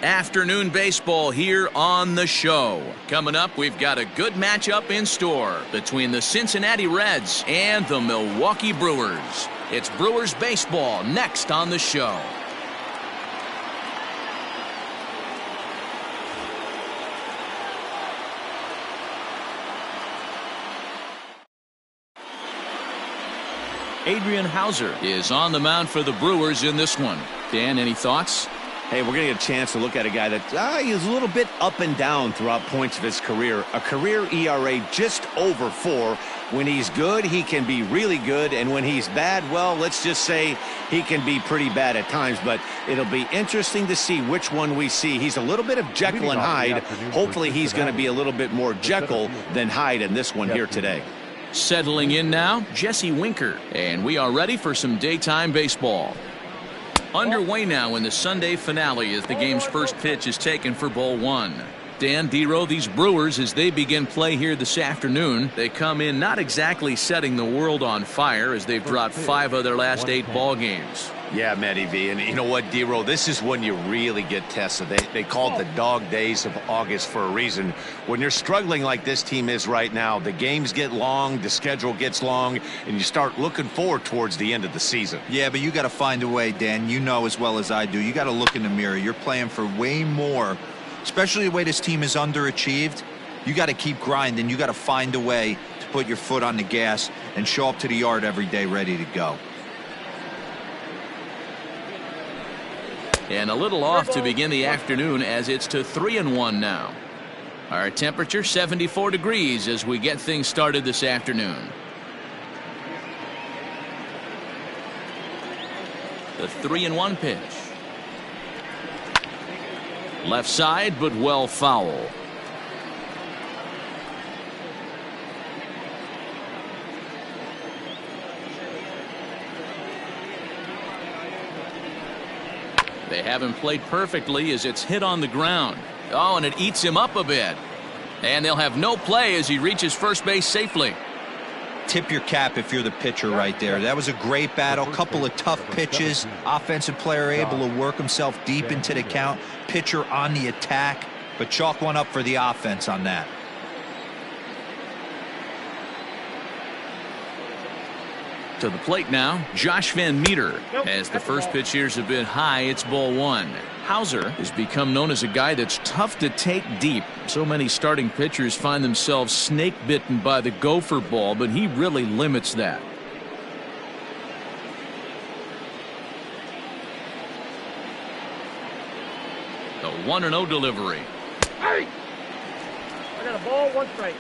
Afternoon baseball here on the show. Coming up, we've got a good matchup in store between the Cincinnati Reds and the Milwaukee Brewers. It's Brewers baseball next on the show. Adrian Hauser is on the mound for the Brewers in this one. Dan, any thoughts? Hey, we're going to get a chance to look at a guy that he's a little bit up and down throughout points of his career. A career ERA just over 4. When he's good, he can be really good. And when he's bad, well, let's just say he can be pretty bad at times. But it'll be interesting to see which one we see. He's a little bit of Jekyll and Hyde. Hopefully he's going to be a little bit more Jekyll than Hyde in this one here today. Settling in now, Jesse Winker. And we are ready for some daytime baseball. Underway now in the Sunday finale as the game's first pitch is taken for ball 1. Dan, D-Row, these Brewers, as they begin play here this afternoon, they come in not exactly setting the world on fire as they've dropped 5 of their last 8 ball games. Yeah, Matty V. And you know what, D-Row, this is when you really get tested. They call it the dog days of August for a reason. When you're struggling like this team is right now, the games get long, the schedule gets long, and you start looking forward towards the end of the season. Yeah, but you got to find a way, Dan. You know as well as I do. You got to look in the mirror. You're playing for way more, especially the way this team is underachieved. You got to keep grinding. You got to find a way to put your foot on the gas and show up to the yard every day ready to go. And a little off to begin the afternoon as it's to 3-1 now. Our temperature 74 degrees as we get things started this afternoon. The 3-1 pitch. Left side, but well foul. They haven't played perfectly as it's hit on the ground. Oh, and it eats him up a bit. And they'll have no play as he reaches first base safely. Tip your cap if you're the pitcher right there. That was a great battle. Couple of tough pitches. Offensive player able to work himself deep into the count. Pitcher on the attack. But chalk one up for the offense on that. To the plate now, Josh Van Meter. As the first pitch here's a bit high, it's ball 1. Hauser has become known as a guy that's tough to take deep. So many starting pitchers find themselves snake bitten by the gopher ball, but he really limits that. The 1-0 delivery. Hey! I got a ball, 1 strike.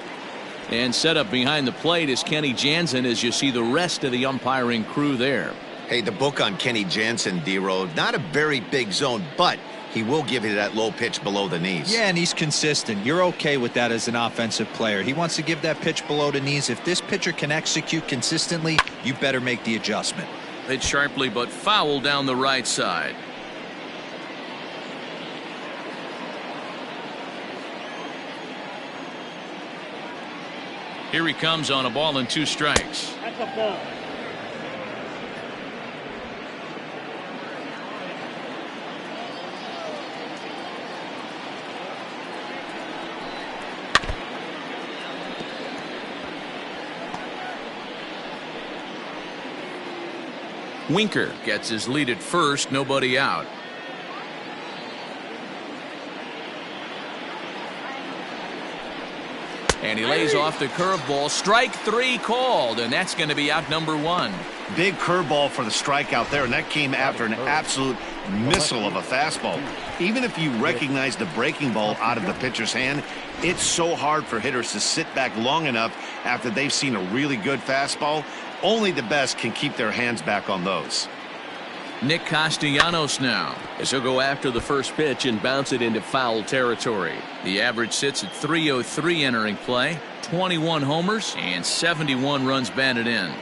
And set up behind the plate is Kenny Jansen as you see the rest of the umpiring crew there. Hey, the book on Kenny Jansen, D-Row, not a very big zone, but he will give you that low pitch below the knees. Yeah, and he's consistent. You're okay with that as an offensive player. He wants to give that pitch below the knees. If this pitcher can execute consistently, you better make the adjustment. Hit sharply but foul down the right side. Here he comes on a ball and 2 strikes. That's a ball. Winker gets his lead at first, nobody out. And he lays off the curveball. Strike 3 called, and that's going to be out number 1. Big curveball for the strikeout there, and that came after an absolute missile of a fastball. Even if you recognize the breaking ball out of the pitcher's hand, it's so hard for hitters to sit back long enough after they've seen a really good fastball. Only the best can keep their hands back on those. Nick Castellanos now as he'll go after the first pitch and bounce it into foul territory. The average sits at .303 entering play, 21 homers and 71 runs batted in.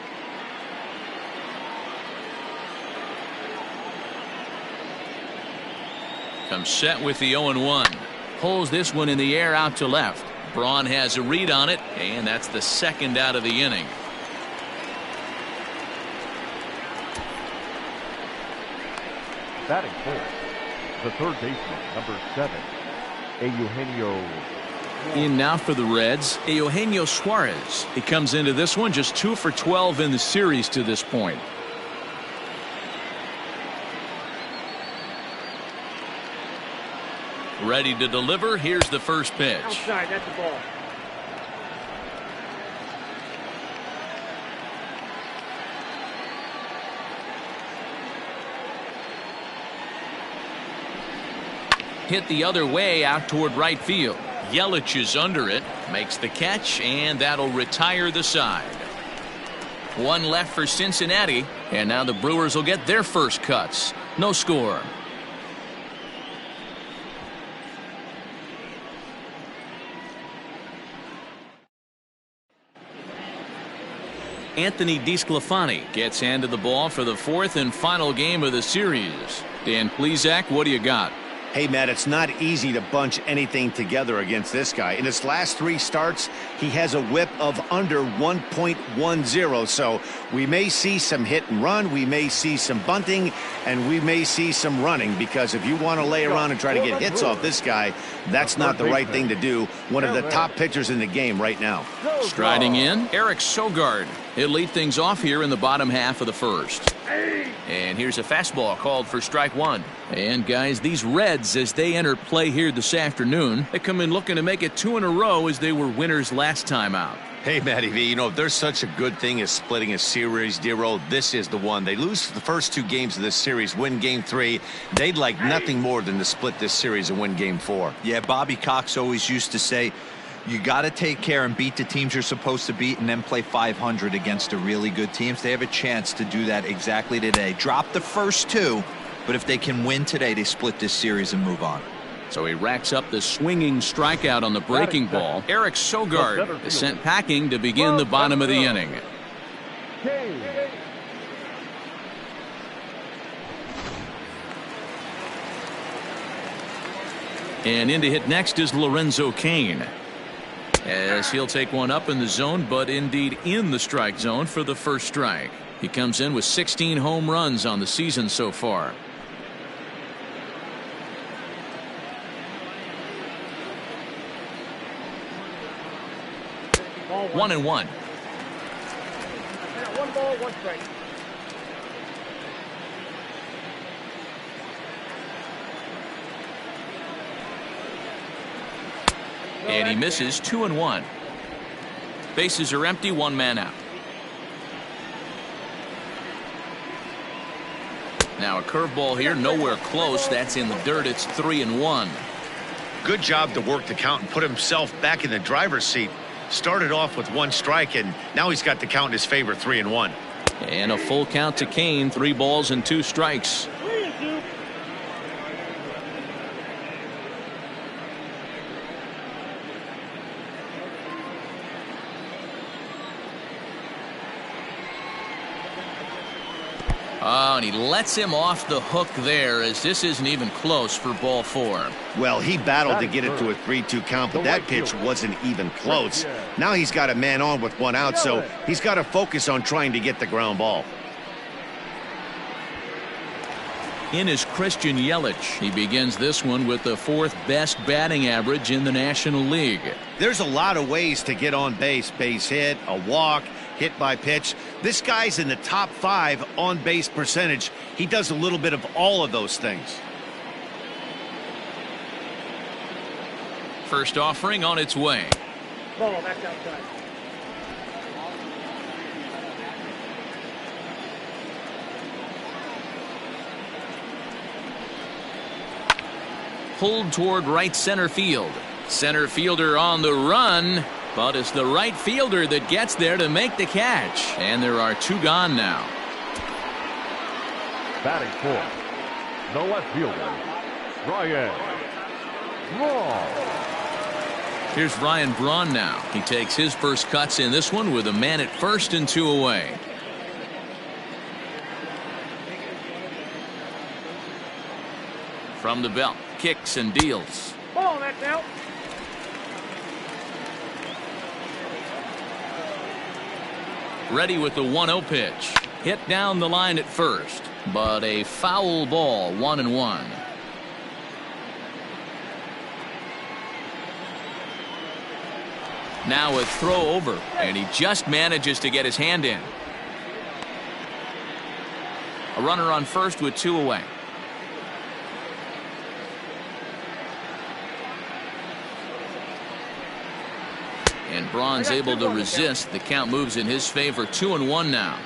Comes set with the 0-1. Pulls this one in the air out to left. Braun has a read on it, and that's the second out of the inning. Batting fourth, the third baseman, number 7, Eugenio. In now for the Reds, Eugenio Suarez. He comes into this one just 2 for 12 in the series to this point. Ready to deliver. Here's the first pitch. Outside, that's the ball. Hit the other way out toward right field. Yelich is under it, makes the catch, and that'll retire the side. One left for Cincinnati, and now the Brewers will get their first cuts. No score. Anthony DeSclafani gets handed the ball for the fourth and final game of the series. Dan Plesac, what do you got? Hey, Matt, it's not easy to bunch anything together against this guy. In his last 3 starts, he has a whip of under 1.10. So we may see some hit and run, we may see some bunting, and we may see some running, because if you want to lay around and try to get hits off this guy, that's not the right thing to do. One of the top pitchers in the game right now. Striding in, Eric Sogard. He'll lead things off here in the bottom half of the first. And here's a fastball called for strike 1. And guys, these Reds, as they enter play here this afternoon, they come in looking to make it 2 in a row as they were winners last time out. Hey, Matty V, you know, if there's such a good thing as splitting a series, Dero, this is the one. They lose the first 2 games of this series, win game 3. They'd like nothing more than to split this series and win game 4. Yeah, Bobby Cox always used to say, you got to take care and beat the teams you're supposed to beat and then play 500 against the really good teams. They have a chance to do that exactly today. Drop the first 2, but if they can win today, they split this series and move on. So he racks up the swinging strikeout on the breaking ball. Eric Sogard is sent packing to begin the bottom of the inning. And in to hit next is Lorenzo Kane, as he'll take one up in the zone, but indeed in the strike zone for the first strike. He comes in with 16 home runs on the season so far. One and one. 1 ball, 1 strike. And he misses 2 and 1. Bases are empty, 1 man out. Now a curveball here, nowhere close. That's in the dirt. It's 3 and 1. Good job to work the count and put himself back in the driver's seat. Started off with 1 strike, and now he's got the count in his favor, 3 and 1. And a full count to Kane, 3 balls and 2 strikes. Oh, and he lets him off the hook there, as this isn't even close for ball 4. Well, he battled to get it to a 3-2 count, but that pitch wasn't even close. Now he's got a man on with 1 out, so he's got to focus on trying to get the ground ball. In is Christian Yelich. He begins this one with the 4th best batting average in the National League. There's a lot of ways to get on base. Base hit, a walk, hit by pitch. This guy's in the top 5 on base percentage. He does a little bit of all of those things. First offering on its way. Ball, that's outside. Pulled toward right center field. Center fielder on the run, but it's the right fielder that gets there to make the catch. And there are 2 gone now. Batting 4th, the left fielder, Ryan Braun. Here's Ryan Braun now. He takes his first cuts in this one with a man at first and 2 away. From the belt, kicks and deals. Ball, that's out. Ready with the 1-0 pitch. Hit down the line at first, but a foul ball, 1 and 1. Now a throw over, and he just manages to get his hand in. A runner on first with 2 away. And Braun's able to resist. The count moves in his favor, 2-1 now.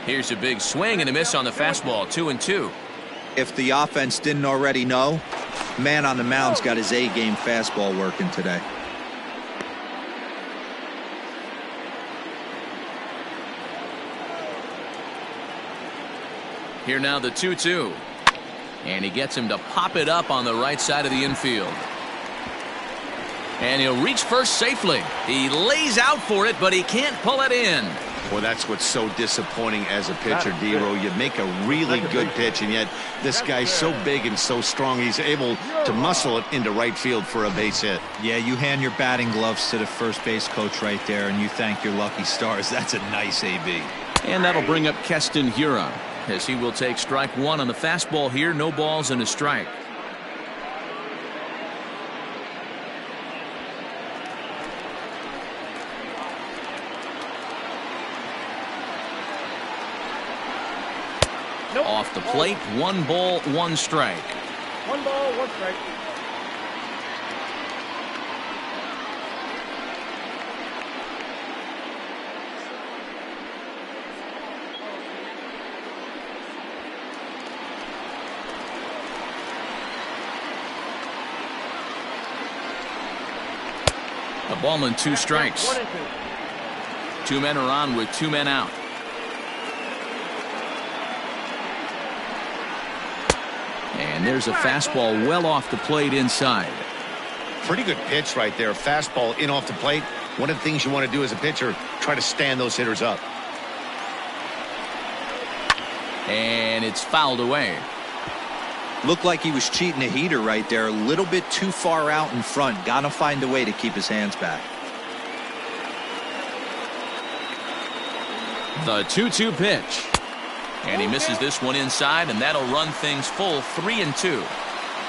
Here's a big swing and a miss on the fastball, 2-2. If the offense didn't already know, man on the mound's got his A-game fastball working today. Here now the 2-2. And he gets him to pop it up on the right side of the infield. And he'll reach first safely. He lays out for it, but he can't pull it in. Well, that's what's so disappointing as a pitcher, D-Row. You make a really good pitch, and yet this guy's so big and so strong, he's able to muscle it into right field for a base hit. Yeah, you hand your batting gloves to the first base coach right there, and you thank your lucky stars. That's a nice AB. And that'll bring up Keston Hiura, as he will take strike 1 on the fastball here. No balls and a strike. Nope. Off the plate, 1 ball, 1 strike. 1 ball, 1 strike. A ball and 2 strikes. 1 and 2. 2 men are on with 2 men out. And there's a fastball well off the plate inside. Pretty good pitch right there. Fastball in off the plate. One of the things you want to do as a pitcher, try to stand those hitters up. And it's fouled away. Looked like he was cheating a heater right there. A little bit too far out in front. Got to find a way to keep his hands back. The 2-2 pitch. And he misses this one inside, and that'll run things full, 3-2.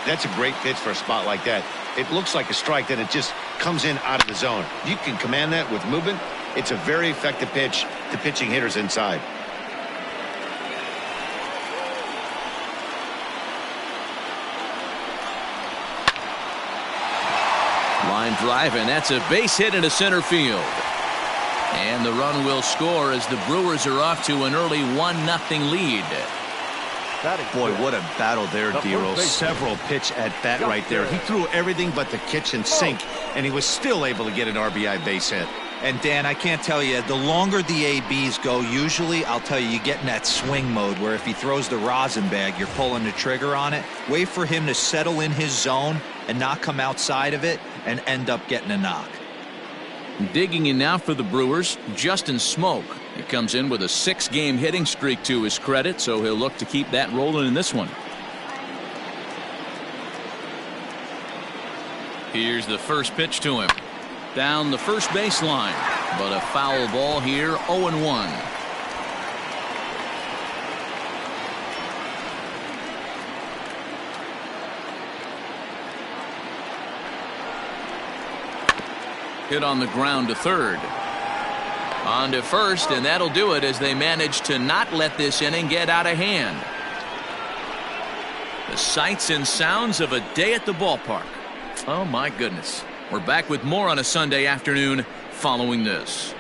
That's a great pitch for a spot like that. It looks like a strike, that it just comes in out of the zone. You can command that with movement. It's a very effective pitch to pitching hitters inside. Line drive, and that's a base hit into center field. And the run will score as the Brewers are off to an early 1-0 lead. Boy, what a battle there, D-Roll. Several pitch at bat right there. He threw everything but the kitchen sink, and he was still able to get an RBI base hit. And Dan, I can't tell you, the longer the ABs go, usually I'll tell you get in that swing mode where if he throws the rosin bag, you're pulling the trigger on it. Wait for him to settle in his zone and not come outside of it and end up getting a knock. Digging in now for the Brewers, Justin Smoke. He comes in with a 6-game hitting streak to his credit, so he'll look to keep that rolling in this one. Here's the first pitch to him. Down the first baseline, but a foul ball here, 0-1. Hit on the ground to third. On to first, and that'll do it as they manage to not let this inning get out of hand. The sights and sounds of a day at the ballpark. Oh my goodness. We're back with more on a Sunday afternoon following this.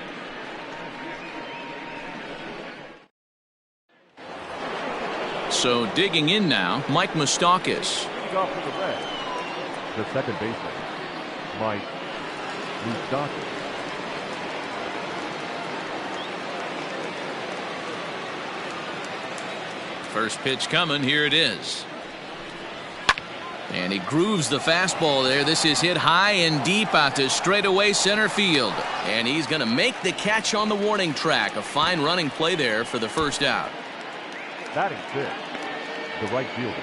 So digging in now, Mike Moustakas. Off to the red. The second baseman, Mike Moustakas. First pitch coming. Here it is. And he grooves the fastball there. This is hit high and deep out to straightaway center field. And he's going to make the catch on the warning track. A fine running play there for the first out. Batting fifth, the right fielder,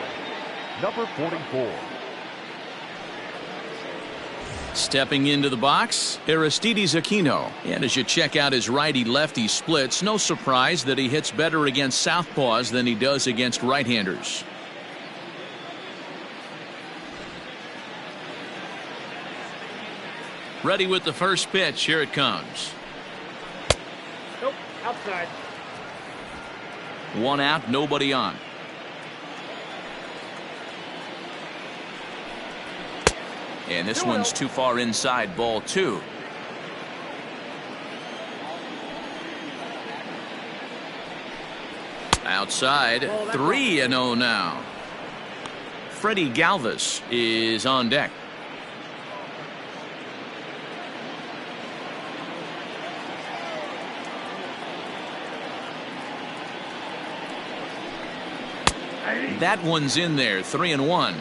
number 44. Stepping into the box, Aristides Aquino. And as you check out his righty-lefty splits, no surprise that he hits better against southpaws than he does against right-handers. Ready with the first pitch. Here it comes. Nope, outside. 1 out, nobody on. And this one's too far inside, ball 2. Outside, 3-0 now. Freddie Galvez is on deck. That one's in there, 3-1.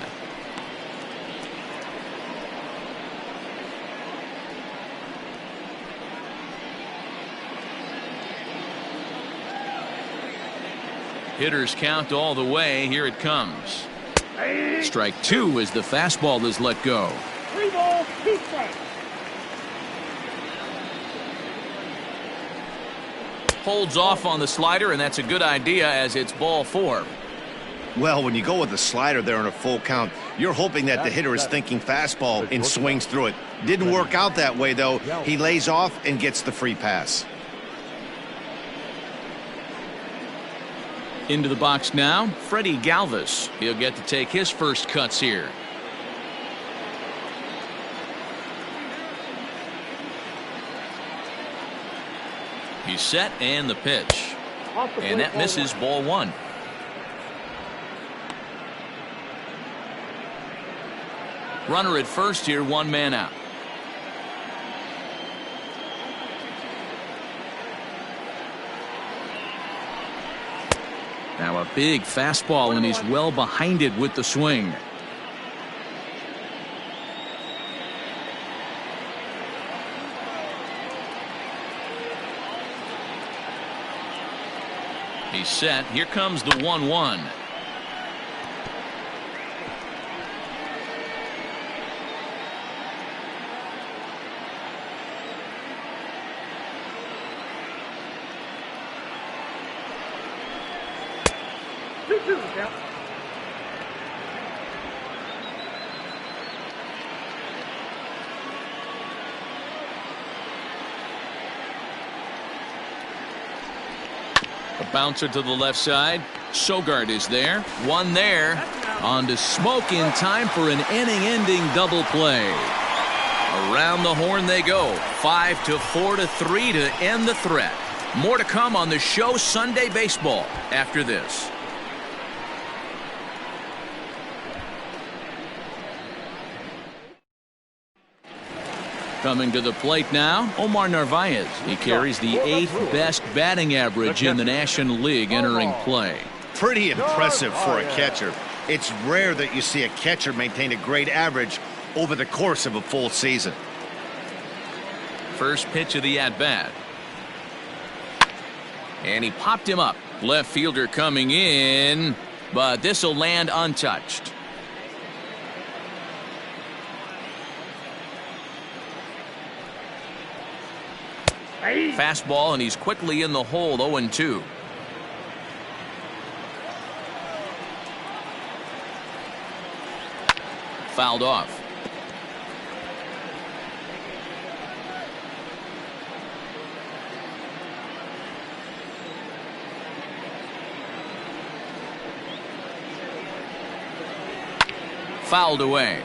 Hitters count all the way. Here it comes. Strike 2 as the fastball is let go. 3 balls, 2 strikes. Holds off on the slider, and that's a good idea as it's ball 4. Well, when you go with the slider there in a full count, you're hoping that the hitter is thinking fastball and swings through it. Didn't work out that way, though. He lays off and gets the free pass. Into the box now, Freddie Galvez. He'll get to take his first cuts here. He's set and the pitch. And that misses, ball 1. Runner at first here, 1 man out. Now a big fastball, and he's well behind it with the swing. He's set. Here comes the 1-1. A bouncer to the left side. Sogard is there. 1 there. On to Smoke in time for an inning-ending double play. Around the horn they go. 5-4 to 3 to end the threat. More to come on the show Sunday Baseball after this. Coming to the plate now, Omar Narvaez. He carries the 8th best batting average in the National League entering play. Pretty impressive for a catcher. It's rare that you see a catcher maintain a great average over the course of a full season. First pitch of the at-bat. And he popped him up. Left fielder coming in, but this will land untouched. Fastball, and he's quickly in the hole. 0-2. Fouled off. Fouled away.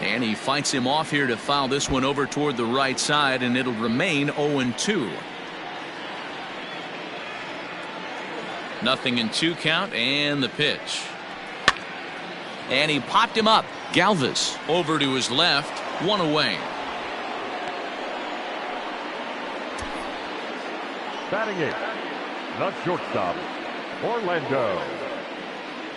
And he fights him off here to foul this one over toward the right side, and it'll remain 0-2. Nothing in 2 count, and the pitch. And he popped him up. Galvez over to his left, 1 away. Batting 8, the shortstop, Orlando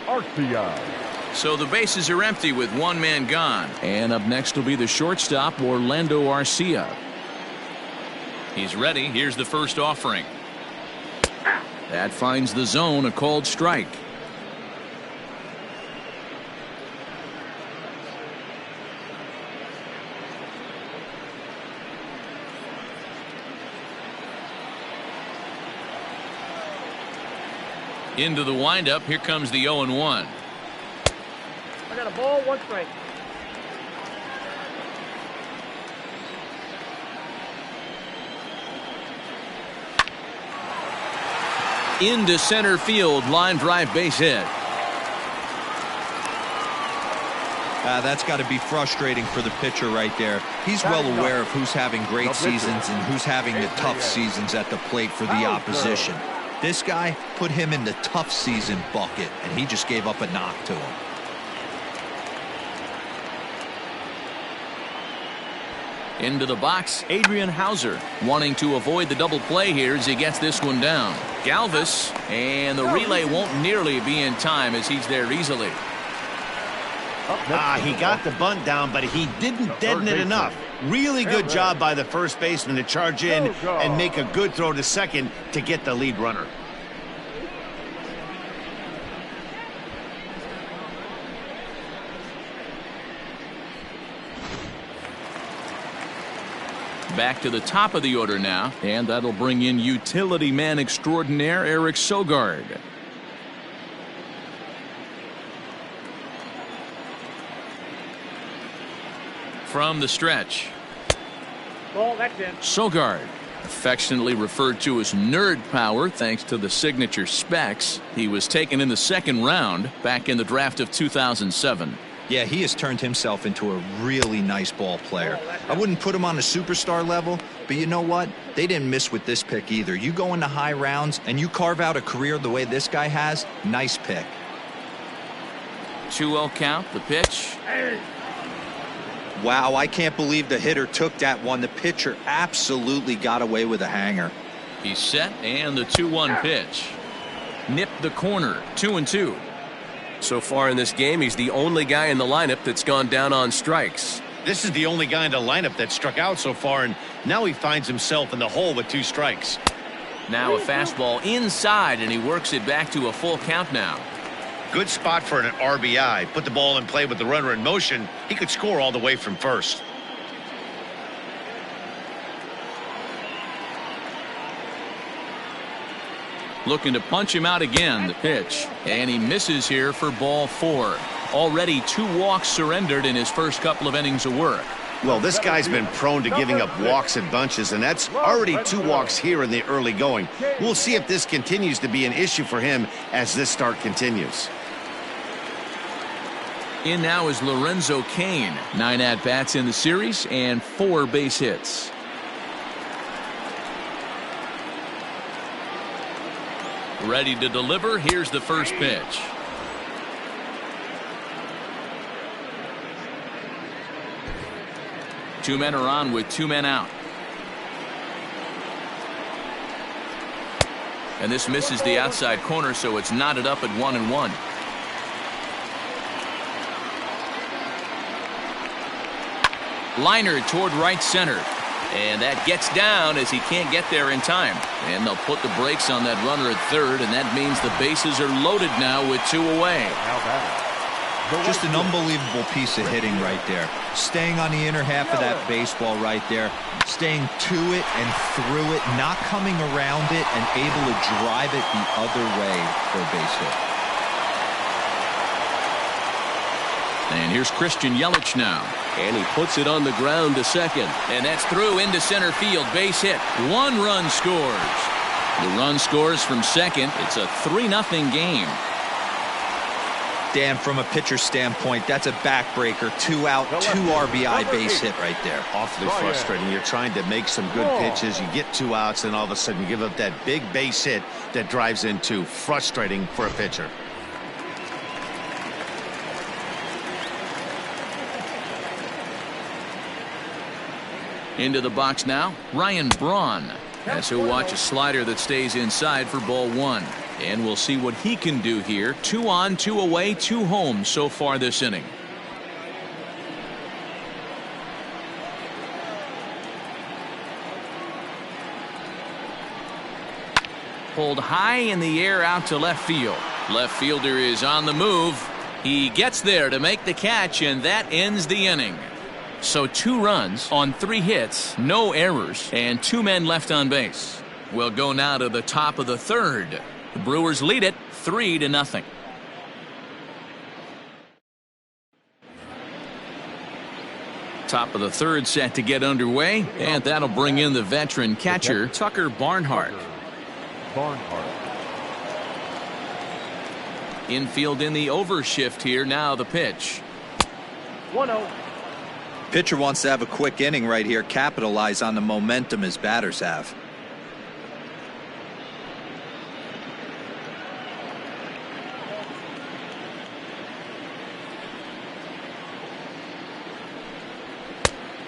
Garcia. So the bases are empty with 1 man gone. And up next will be the shortstop, Orlando Garcia. He's ready. Here's the first offering. That finds the zone, a called strike. Into the windup. Here comes the 0-1. I got a ball, 1 strike. Into center field. Line drive, base hit. That's got to be frustrating for the pitcher right there. He's well aware of who's having great seasons and who's having the tough seasons at the plate for the opposition. This guy put him in the tough season bucket, and he just gave up a knock to him. Into the box, Adrian Hauser, wanting to avoid the double play here as he gets this one down. Galvez, and the relay won't nearly be in time as he's there easily. He got the bunt down, but he didn't deaden it enough. Really good job by the first baseman to charge in and make a good throw to second to get the lead runner. Back to the top of the order now, and that'll bring in utility man extraordinaire Eric Sogard. From the stretch, Ball, that's in. Sogard, affectionately referred to as nerd power thanks to the signature specs. He was taken in the second round back in the draft of 2007. Yeah, he has turned himself into a really nice ball player. I wouldn't put him on a superstar level, but you know what? They didn't miss with this pick either. You go into high rounds and you carve out a career the way this guy has, nice pick. 2-0 count, the pitch. Wow, I can't believe the hitter took that one. The pitcher absolutely got away with a hanger. He's set, and the 2-1 pitch. Nipped the corner, 2-2. So far in this game, he's the only guy in the lineup that's gone down on strikes. This is the only guy in the lineup that struck out so far, and now he finds himself in the hole with 2 strikes. Now a fastball inside, and he works it back to a full count now. Good spot for an RBI. Put the ball in play with the runner in motion. He could score all the way from first. Looking to punch him out again, the pitch. And he misses here for ball 4. Already 2 walks surrendered in his first couple of innings of work. Well, this guy's been prone to giving up walks in bunches, and that's already 2 walks here in the early going. We'll see if this continues to be an issue for him as this start continues. In now is Lorenzo Kane. 9 at-bats in the series and 4 base hits. Ready to deliver. Here's the first pitch. Two men are on with 2 men out. And this misses the outside corner, so it's knotted up at 1-1. Liner toward right center. And that gets down as he can't get there in time. And they'll put the brakes on that runner at third, and that means the bases are loaded now with 2 away. Just an unbelievable piece of hitting right there. Staying on the inner half of that baseball right there. Staying to it and through it, not coming around it, and able to drive it the other way for a base hit. And here's Christian Yelich now. And he puts it on the ground to second. And that's through into center field. Base hit. 1 run scores. The run scores from second. It's a 3-0 game. Dan, from a pitcher standpoint, that's a backbreaker. 2 out, 2 RBI base hit right there. Awfully frustrating. You're trying to make some good pitches. You get 2 outs, and all of a sudden you give up that big base hit that drives in 2. Frustrating for a pitcher. Into the box now, Ryan Braun. As he'll watch a slider that stays inside for ball 1. And we'll see what he can do here. 2 on, 2 away, 2 home so far this inning. Pulled high in the air out to left field. Left fielder is on the move. He gets there to make the catch, and that ends the inning. So 2 runs on 3 hits, no errors, and 2 men left on base. We'll go now to the top of the third. The Brewers lead it 3-0. Top of the third set to get underway, and that'll bring in the veteran catcher Tucker Barnhard. Infield in the overshift here. Now the pitch. 1-0. Pitcher wants to have a quick inning right here, capitalize on the momentum his batters have.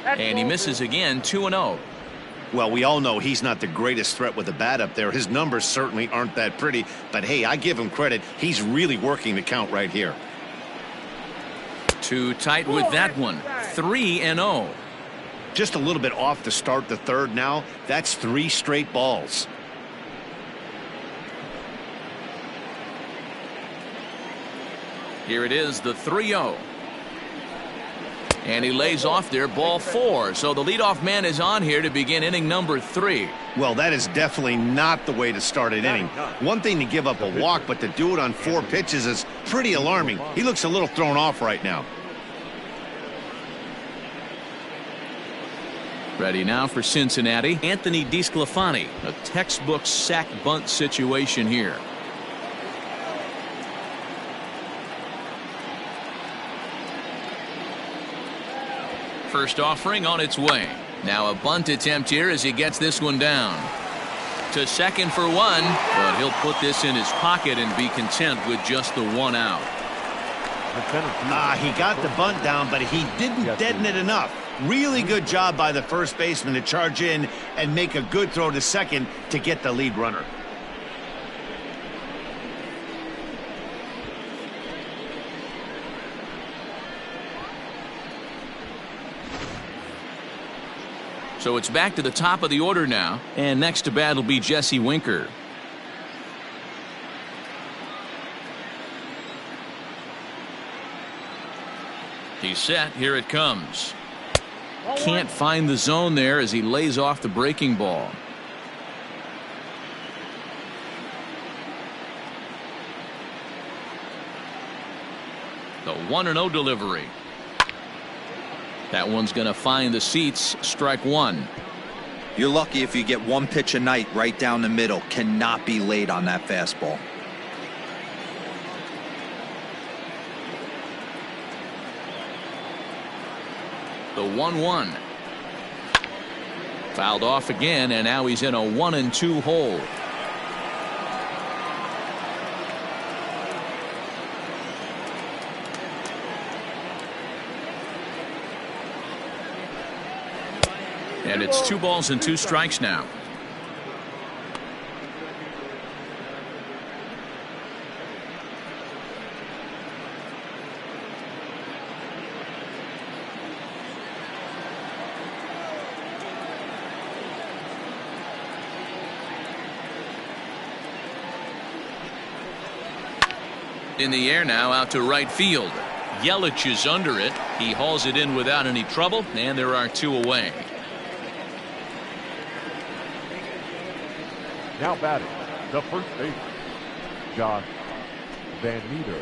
And he misses again. 2-0. Well, we all know he's not the greatest threat with the bat up there. His numbers certainly aren't that pretty, but hey, I give him credit. He's really working the count right here. Too tight with that one. 3-0. Just a little bit off to start the third now. That's 3 straight balls. Here it is, the 3-0. And he lays off there, ball 4. So the leadoff man is on here to begin inning number 3. Well, that is definitely not the way to start an inning. One thing to give up a walk, but to do it on 4 pitches is pretty alarming. He looks a little thrown off right now. Ready now for Cincinnati, Anthony DeSclafani. A textbook sack bunt situation here. First offering on its way. Now a bunt attempt here as he gets this one down. To second for 1, but he'll put this in his pocket and be content with just the 1 out. He got the bunt down, but he didn't deaden it enough. Really good job by the first baseman to charge in and make a good throw to second to get the lead runner. So it's back to the top of the order now, and next to bat will be Jesse Winker. He's set. Here it comes. Can't find the zone there as he lays off the breaking ball. The 1-0 delivery. That one's going to find the seats. Strike 1. You're lucky if you get 1 pitch a night right down the middle. Cannot be late on that fastball. The 1-1. Fouled off again, and now he's in a 1-2 hole. And it's 2 balls and 2 strikes now. In the air now, out to right field. Yelich is under it. He hauls it in without any trouble, and there are 2 away. Now batting, the first baseman, Josh Van Meter.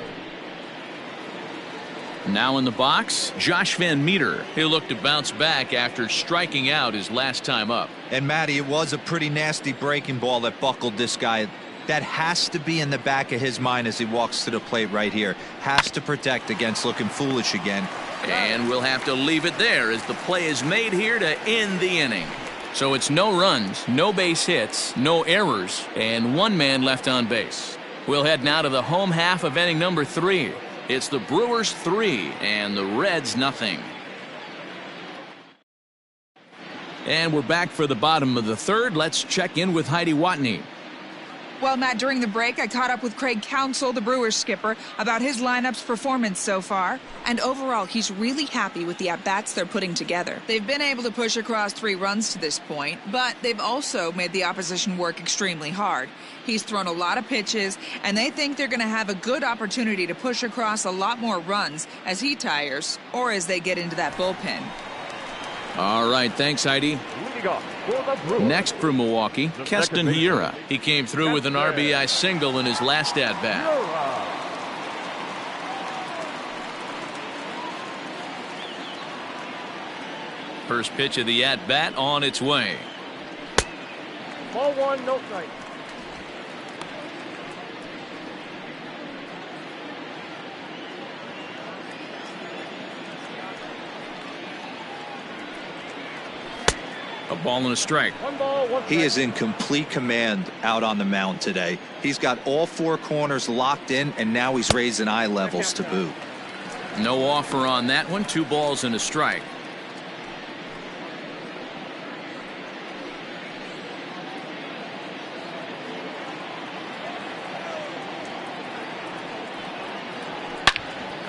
Now in the box, Josh Van Meter. He'll look to bounce back after striking out his last time up. And Matty, it was a pretty nasty breaking ball that buckled this guy. That has to be in the back of his mind as he walks to the plate right here. Has to protect against looking foolish again. And we'll have to leave it there as the play is made here to end the inning. So it's no runs, no base hits, no errors, and 1 man left on base. We'll head now to the home half of inning number 3. It's the Brewers 3 and the Reds nothing. And we're back for the bottom of the third. Let's check in with Heidi Watney. Well, Matt, during the break, I caught up with Craig Counsell, the Brewers skipper, about his lineup's performance so far. And overall, he's really happy with the at-bats they're putting together. They've been able to push across 3 runs to this point, but they've also made the opposition work extremely hard. He's thrown a lot of pitches, and they think they're going to have a good opportunity to push across a lot more runs as he tires or as they get into that bullpen. All right, thanks, Heidi. leadoff for the Brewers. Next for Milwaukee, The Keston second baseman. Hiura. He came through with an RBI single in his last at-bat. First pitch of the at-bat on its way. Ball one, no strike. A ball and a strike. One ball, one strike. He is in complete command out on the mound today. He's got all four corners locked in, and now he's raising eye levels to boot. No offer on that one. 2 balls and a strike.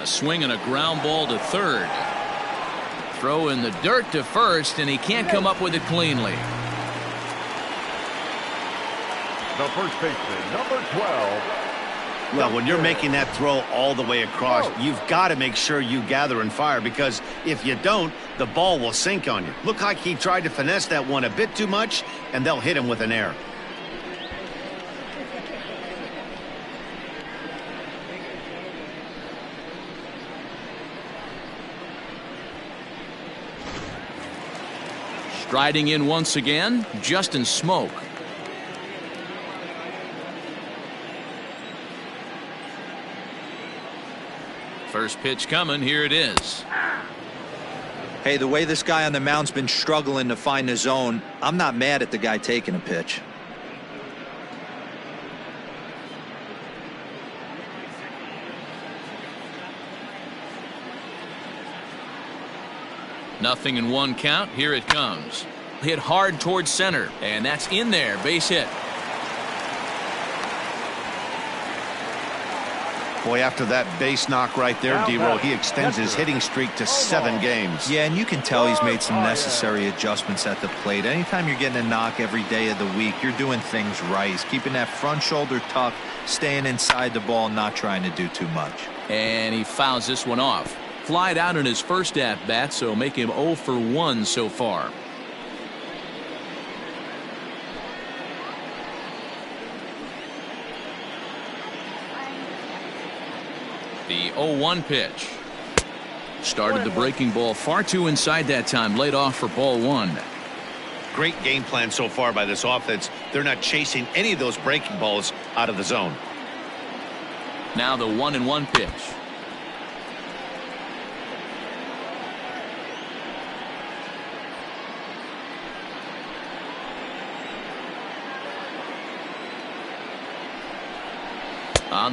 A swing and a ground ball to third. Throw in the dirt to first, and he can't come up with it cleanly. The first baseman, number 12. Well, when you're making that throw all the way across, you've got to make sure you gather and fire, because if you don't, the ball will sink on you. Look like he tried to finesse that one a bit too much, and they'll hit him with an error. Striding in once again, Justin Smoke. First pitch coming, here it is. Hey, the way this guy on the mound's been struggling to find the zone, I'm not mad at the guy taking a pitch. Nothing in 1 count. Here it comes. Hit hard towards center, and that's in there. Base hit. Boy, after that base knock right there, D-Roll, he extends his hitting streak to 7 games. Yeah, and you can tell he's made some necessary adjustments at the plate. Anytime you're getting a knock every day of the week, you're doing things right. He's keeping that front shoulder tucked, staying inside the ball, not trying to do too much. And he fouls this one off. Flied out in his first at-bat, so make him 0 for 1 so far. The 0-1 pitch. Started the breaking ball far too inside that time. Laid off for ball 1. Great game plan so far by this offense. They're not chasing any of those breaking balls out of the zone. Now the 1-1 pitch.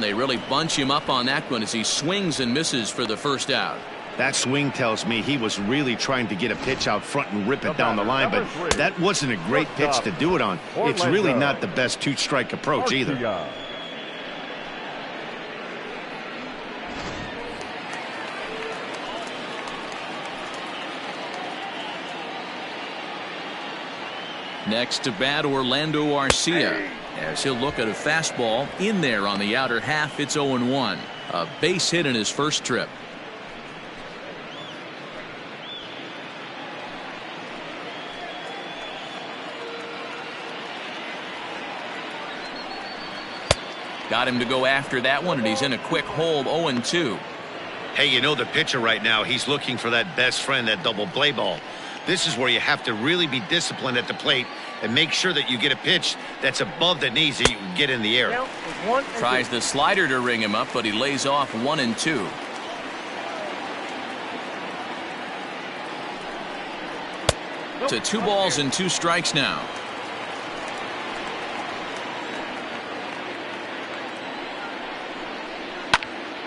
They really bunch him up on that one as he swings and misses for the first out. That swing tells me he was really trying to get a pitch out front and rip it down the line, but that wasn't a great pitch to do it on. It's really not the best 2-strike approach either. Next to bat, Orlando Garcia, as he'll look at a fastball in there on the outer half. It's 0-1. A base hit in his first trip. Got him to go after that one, and he's in a quick hole. 0-2. Hey, you know the pitcher right now, he's looking for that best friend, that double play ball. This is where you have to really be disciplined at the plate and make sure that you get a pitch that's above the knees that you can get in the air. Tries the slider to ring him up, but he lays off 1-2. To 2 balls and 2 strikes now.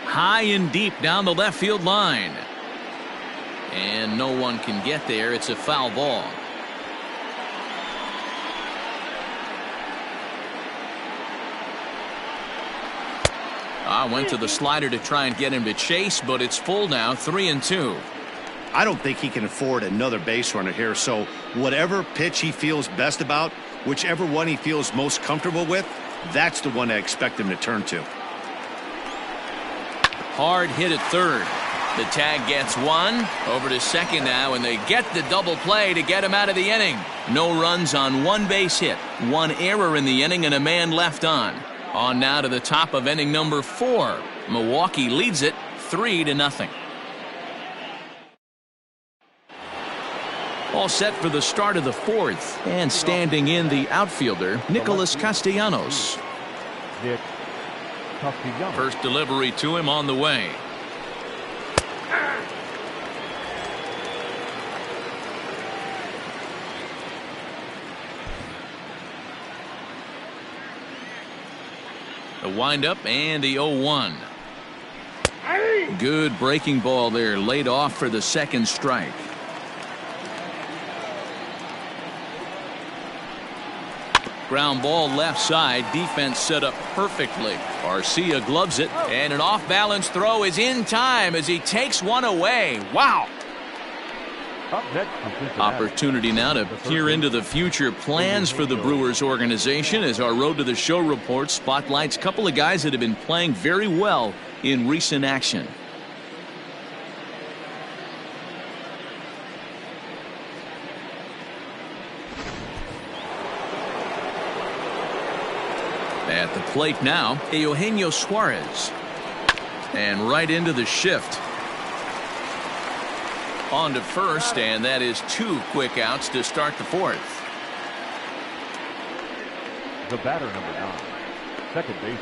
High and deep down the left field line. And no one can get there. It's a foul ball. I went to the slider to try and get him to chase, but it's full now. 3-2. I don't think he can afford another base runner here, so whatever pitch he feels best about, whichever one he feels most comfortable with, that's the one I expect him to turn to. Hard hit at third. The tag gets one. Over to second now, and they get the double play to get him out of the inning. No runs on one base hit, one error in the inning, and a man left on. On now to the top of inning number 4. Milwaukee leads it 3-0. All set for the start of the 4th, and standing in the outfielder, Nicholas Castellanos. First delivery to him on the way. The windup and the 0-1. Good breaking ball there, laid off for the second strike. Ground ball left side, defense set up perfectly. Garcia gloves it, and an off-balance throw is in time as he takes one away. Wow! Opportunity now to peer into the future plans for the Brewers organization as our Road to the Show report spotlights a couple of guys that have been playing very well in recent action. At the plate now, Eugenio Suarez. And right into the shift. On to first, and that is 2 quick outs to start the 4th. The batter, number 9, second baseman,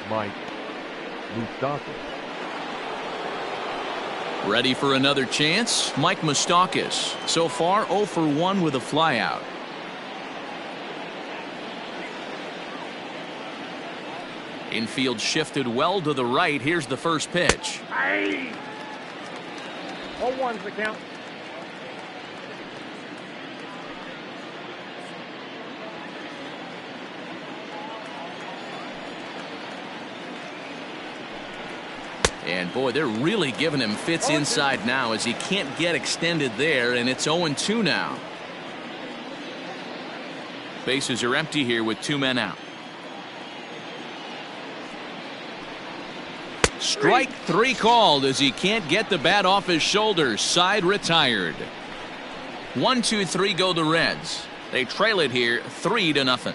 Mike Moustakas. Ready for another chance? Mike Moustakas. So far 0 for 1 with a flyout. Infield shifted well to the right. Here's the first pitch. 0-1's the count. And boy, they're really giving him fits inside now as he can't get extended there, and it's 0-2 now. Bases are empty here with 2 men out. Strike 3 called as he can't get the bat off his shoulders. Side retired. 1-2-3 go the Reds. They trail it here 3-0.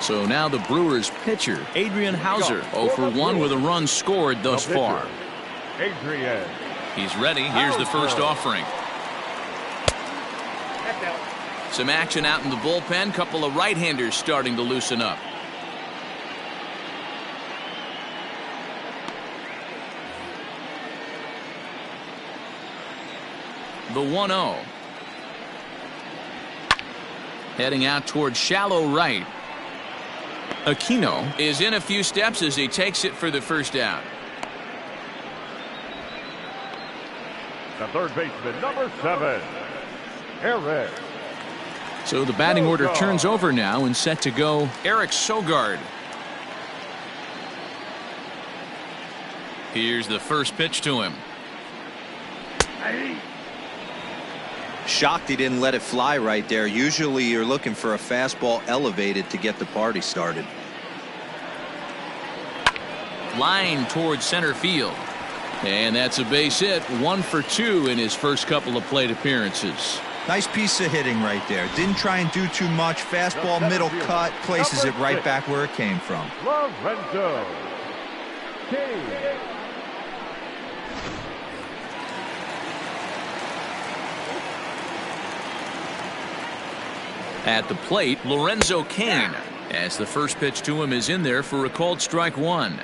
So now the Brewers pitcher, Adrian Hauser, 0 for 1 with a run scored thus far. Adrian. He's ready. Here's the first offering. Some action out in the bullpen. Couple of right-handers starting to loosen up. The 1-0. Heading out towards shallow right. Aquino is in a few steps as he takes it for the first down. The third baseman, number 7, Eric. So the batting order turns over now and set to go Eric Sogard. Here's the first pitch to him. Shocked he didn't let it fly right there. Usually you're looking for a fastball elevated to get the party started. Line towards center field. And that's a base hit. 1 for 2 in his first couple of plate appearances. Nice piece of hitting right there. Didn't try and do too much. Fastball middle cut, places it right back where it came from. Lorenzo Kane. At the plate, Lorenzo Kane, as the first pitch to him is in there for a called strike 1.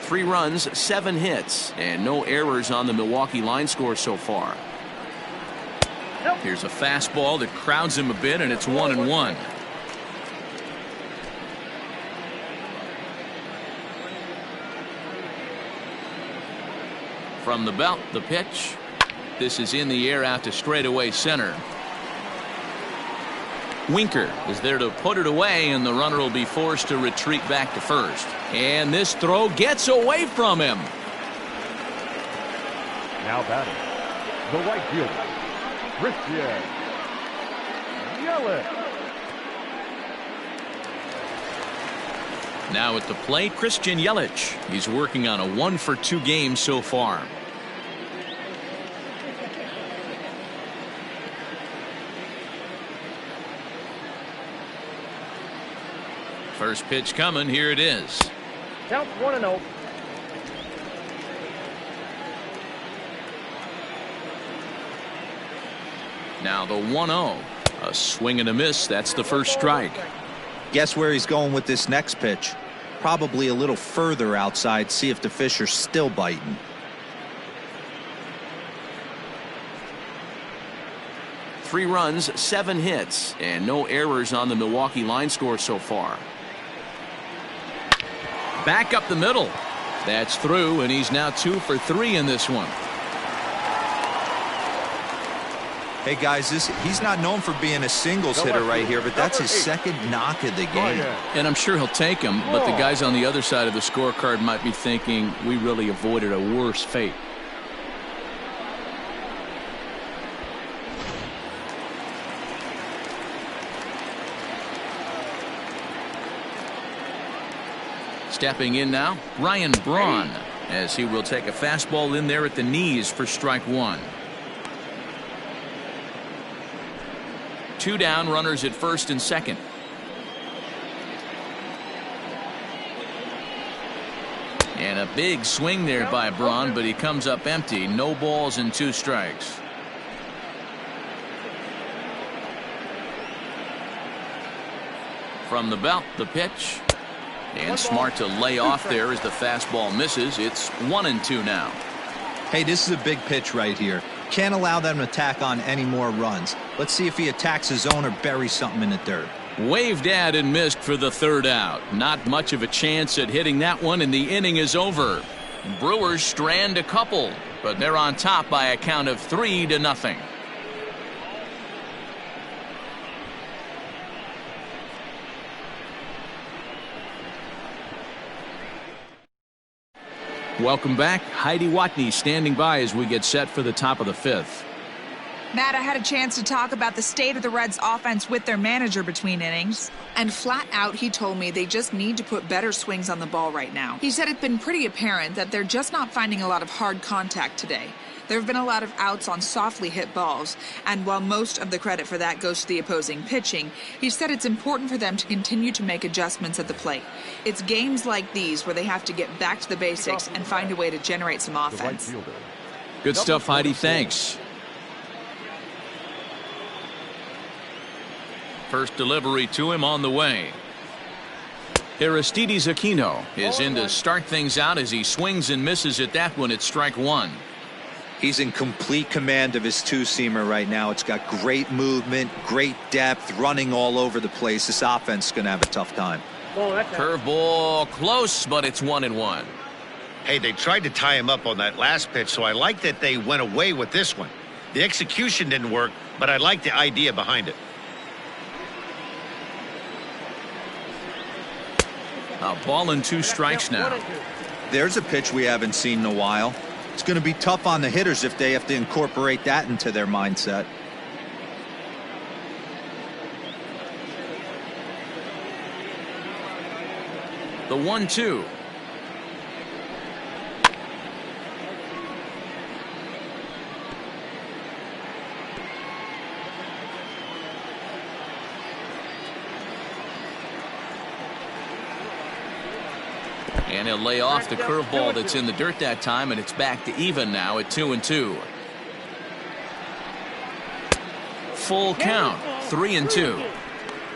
3 runs, 7 hits, and no errors on the Milwaukee line score so far. Here's a fastball that crowds him a bit, and it's 1-1. From the belt, the pitch. This is in the air out to straightaway center. Winker is there to put it away, and the runner will be forced to retreat back to first. And this throw gets away from him. Now batting, the right fielder, Christian Yelich. Now at the plate, Christian Yelich. He's working on a 1-for-2 game so far. First pitch coming. Here it is. Count 1-0. Now the 1-0. A swing and a miss. That's the first strike. Guess where he's going with this next pitch? Probably a little further outside. See if the fish are still biting. Three runs, 7 hits, and no errors on the Milwaukee line score so far. Back up the middle. That's through, and he's now 2 for 3 in this one. Hey guys, he's not known for being a singles hitter right here, but that's his second knock of the game. And I'm sure he'll take him, but the guys on the other side of the scorecard might be thinking we really avoided a worse fate. Stepping in now, Ryan Braun, as he will take a fastball in there at the knees for strike 1. 2 down, runners at first and second. And a big swing there by Braun, but he comes up empty. No balls and 2 strikes. From the belt, the pitch. And smart to lay off there as the fastball misses. It's 1-2 now. Hey, this is a big pitch right here. Can't allow them to tack on any more runs. Let's see if he attacks his zone or buries something in the dirt. Waved at and missed for the 3rd out. Not much of a chance at hitting that one, and the inning is over. Brewers strand a couple, but they're on top by a count of 3-0. Welcome back. Heidi Watney standing by as we get set for the top of the 5th. Matt, I had a chance to talk about the state of the Reds offense with their manager between innings. And flat out, he told me they just need to put better swings on the ball right now. He said it's been pretty apparent that they're just not finding a lot of hard contact today. There have been a lot of outs on softly hit balls, and while most of the credit for that goes to the opposing pitching, he said it's important for them to continue to make adjustments at the plate. It's games like these where they have to get back to the basics and find a way to generate some offense. Good stuff, Heidi. Thanks. First delivery to him on the way. Aristides Aquino is in to start things out as he swings and misses at that one at strike 1. He's in complete command of his 2-seamer right now. It's got great movement, great depth, running all over the place. This offense is going to have a tough time. Curveball close, but it's 1-1. Hey, they tried to tie him up on that last pitch, so I like that they went away with this one. The execution didn't work, but I like the idea behind it. A ball and 2 strikes now. There's a pitch we haven't seen in a while. It's going to be tough on the hitters if they have to incorporate that into their mindset. The 1-2. And he'll lay off the curveball that's in the dirt that time, and it's back to even now at 2-2. Full count, 3-2.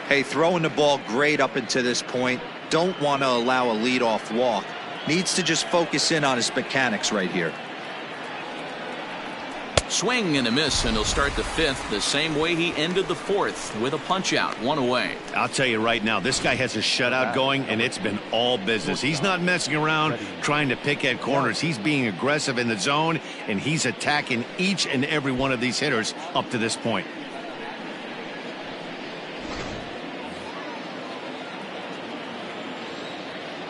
Hey, throwing the ball great up until this point. Don't want to allow a leadoff walk. Needs to just focus in on his mechanics right here. Swing and a miss, and he'll start the 5th the same way he ended the 4th with a punch out, 1 away. I'll tell you right now, this guy has a shutout going, and it's been all business. He's not messing around trying to pick at corners. He's being aggressive in the zone, and he's attacking each and every one of these hitters up to this point.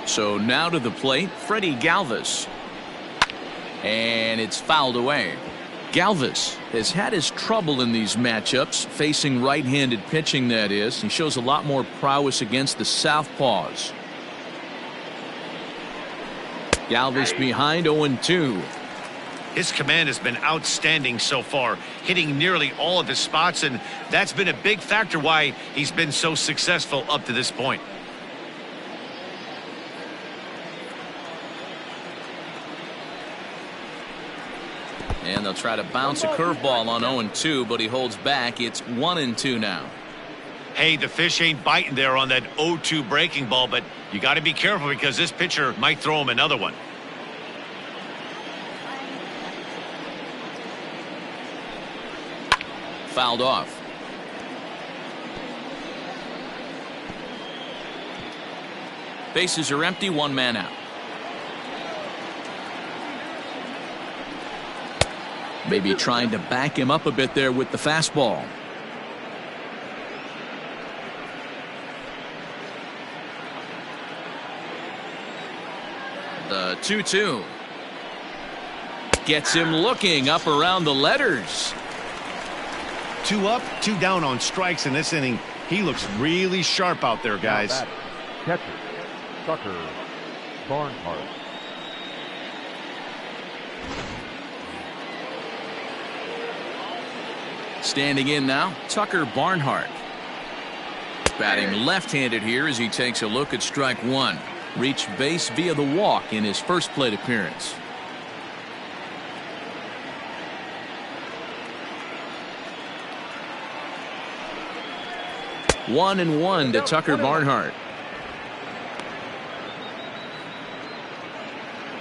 So now to the plate, Freddie Galvez. And it's fouled away. Galvez has had his trouble in these matchups, facing right-handed pitching, that is. He shows a lot more prowess against the southpaws. Galvez behind 0-2. His command has been outstanding so far, hitting nearly all of his spots, and that's been a big factor why he's been so successful up to this point. And they'll try to bounce a curveball on 0-2, but he holds back. It's 1-2 now. Hey, the fish ain't biting there on that 0-2 breaking ball, but you got to be careful because this pitcher might throw him another one. Fouled off. Bases are empty, one man out. Maybe trying to back him up a bit there with the fastball. The 2-2. Gets him looking up around the letters. 2 up, 2 down on strikes in this inning. He looks really sharp out there, guys. Catcher, Tucker, Barnhard. Standing in now, Tucker Barnhard. Batting left-handed here as he takes a look at strike one. Reached base via the walk in his first plate appearance. One and one to Tucker Barnhard.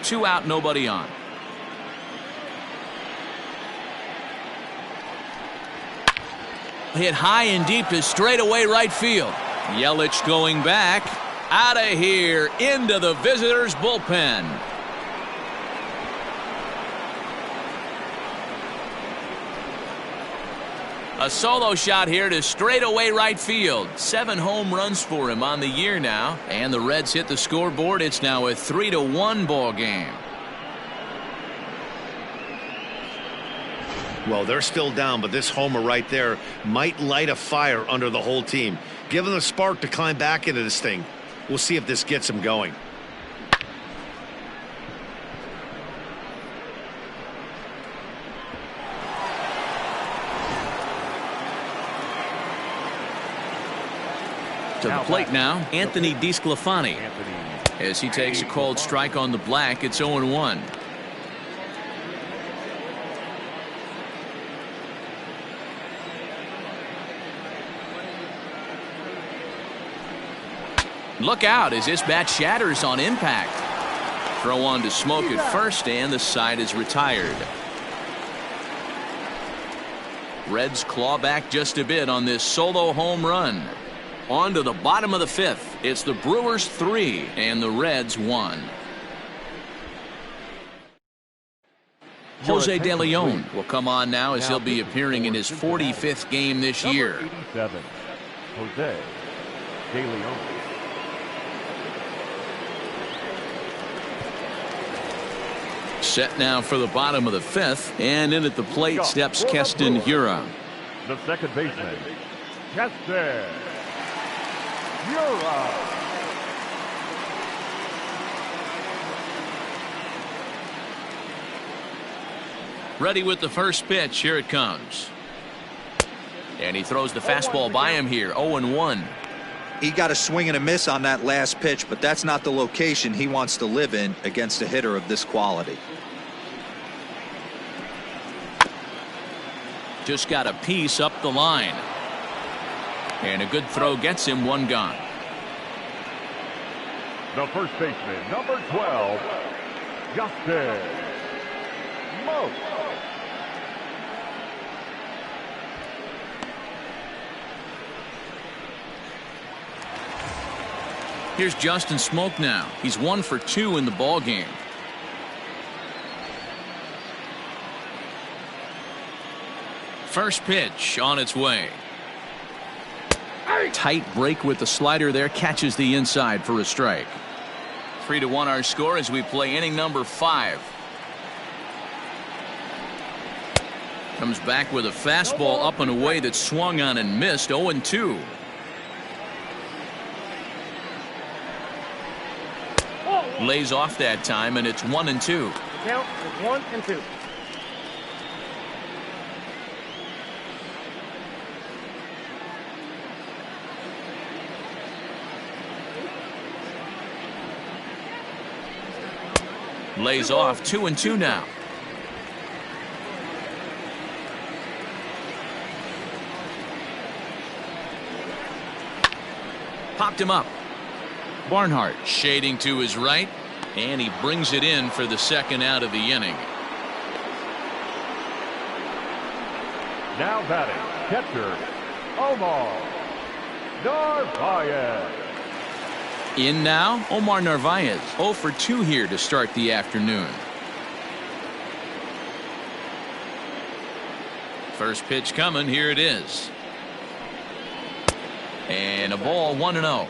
2 out, nobody on. Hit high and deep to straightaway right field. Yelich going back. Out of here into the visitors' bullpen. A solo shot here to straightaway right field. 7 home runs for him on the year now. And the Reds hit the scoreboard. It's now a 3-1 ball game. Well, they're still down, but this homer right there might light a fire under the whole team. Give them a spark to climb back into this thing. We'll see if this gets them going. To the plate now, Anthony DeSclafani. As he takes a cold strike on the black, it's 0-1. Look out as this bat shatters on impact. Throw on to Smoke at first, and the side is retired. Reds claw back just a bit on this solo home run. On to the bottom of the 5th. It's the Brewers 3 and the Reds 1. Jose De Leon will come on now as he'll be appearing in his 45th game this year. 87, Jose De Leon. Set now for the bottom of the 5th, and in at the plate steps Keston Hiura. The second baseman, Jansen. Hiura. Ready with the first pitch. Here it comes. And he throws the fastball by him here. 0-1. He got a swing and a miss on that last pitch, but that's not the location he wants to live in against a hitter of this quality. Just got a piece up the line. And a good throw gets him one gone. The first baseman, number 12, Justin Smoke. Here's Justin Smoke now. He's 1 for 2 in the ball game. First pitch on its way. Tight break with the slider there, catches the inside for a strike. 3-1 our score as we play inning number 5. Comes back with a fastball up and away that swung on and missed. 0-2. Lays off that time, and it's 1-2. Count is 1-2. Lays off 2-2 now. Popped him up. Barnhard shading to his right, and he brings it in for the second out of the inning. Now batting, catcher, Omar Narvaez. In now, Omar Narvaez, 0 for 2 here to start the afternoon. First pitch coming, here it is. And a ball, 1-0.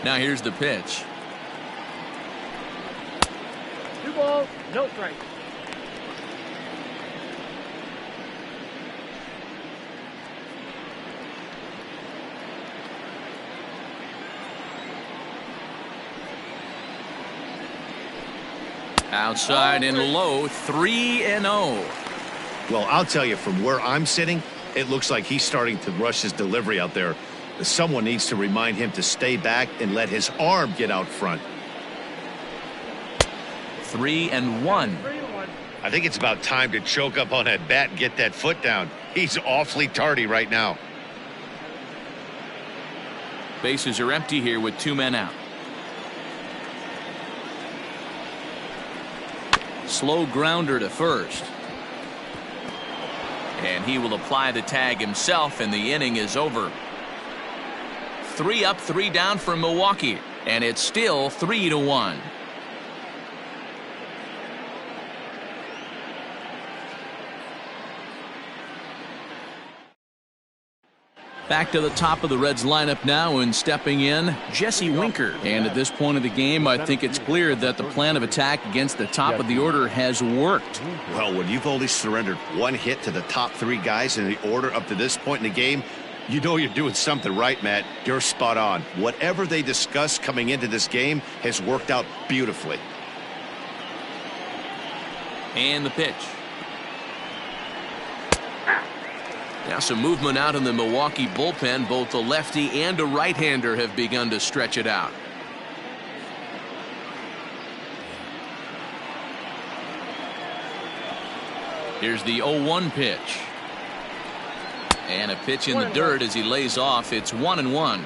Now here's the pitch. 2 balls, no strikes. Outside and low, 3-0. Well, I'll tell you, from where I'm sitting, it looks like he's starting to rush his delivery out there. Someone needs to remind him to stay back and let his arm get out front. 3-1. I think it's about time to choke up on that bat and get that foot down. He's awfully tardy right now. Bases are empty here with 2 men out. Slow grounder to first. And he will apply the tag himself, and the inning is over. 3 up, 3 down for Milwaukee, and it's still 3-1. Back to the top of the Reds lineup now, and stepping in, Jesse Winker. And at this point of the game, I think it's clear that the plan of attack against the top of the order has worked. Well, when you've only surrendered 1 hit to the top 3 guys in the order up to this point in the game, you know you're doing something right, Matt. You're spot on. Whatever they discussed coming into this game has worked out beautifully. And the pitch. Now some movement out in the Milwaukee bullpen. Both a lefty and a right-hander have begun to stretch it out. Here's the 0-1 pitch. And a pitch in the dirt as he lays off. It's 1-1.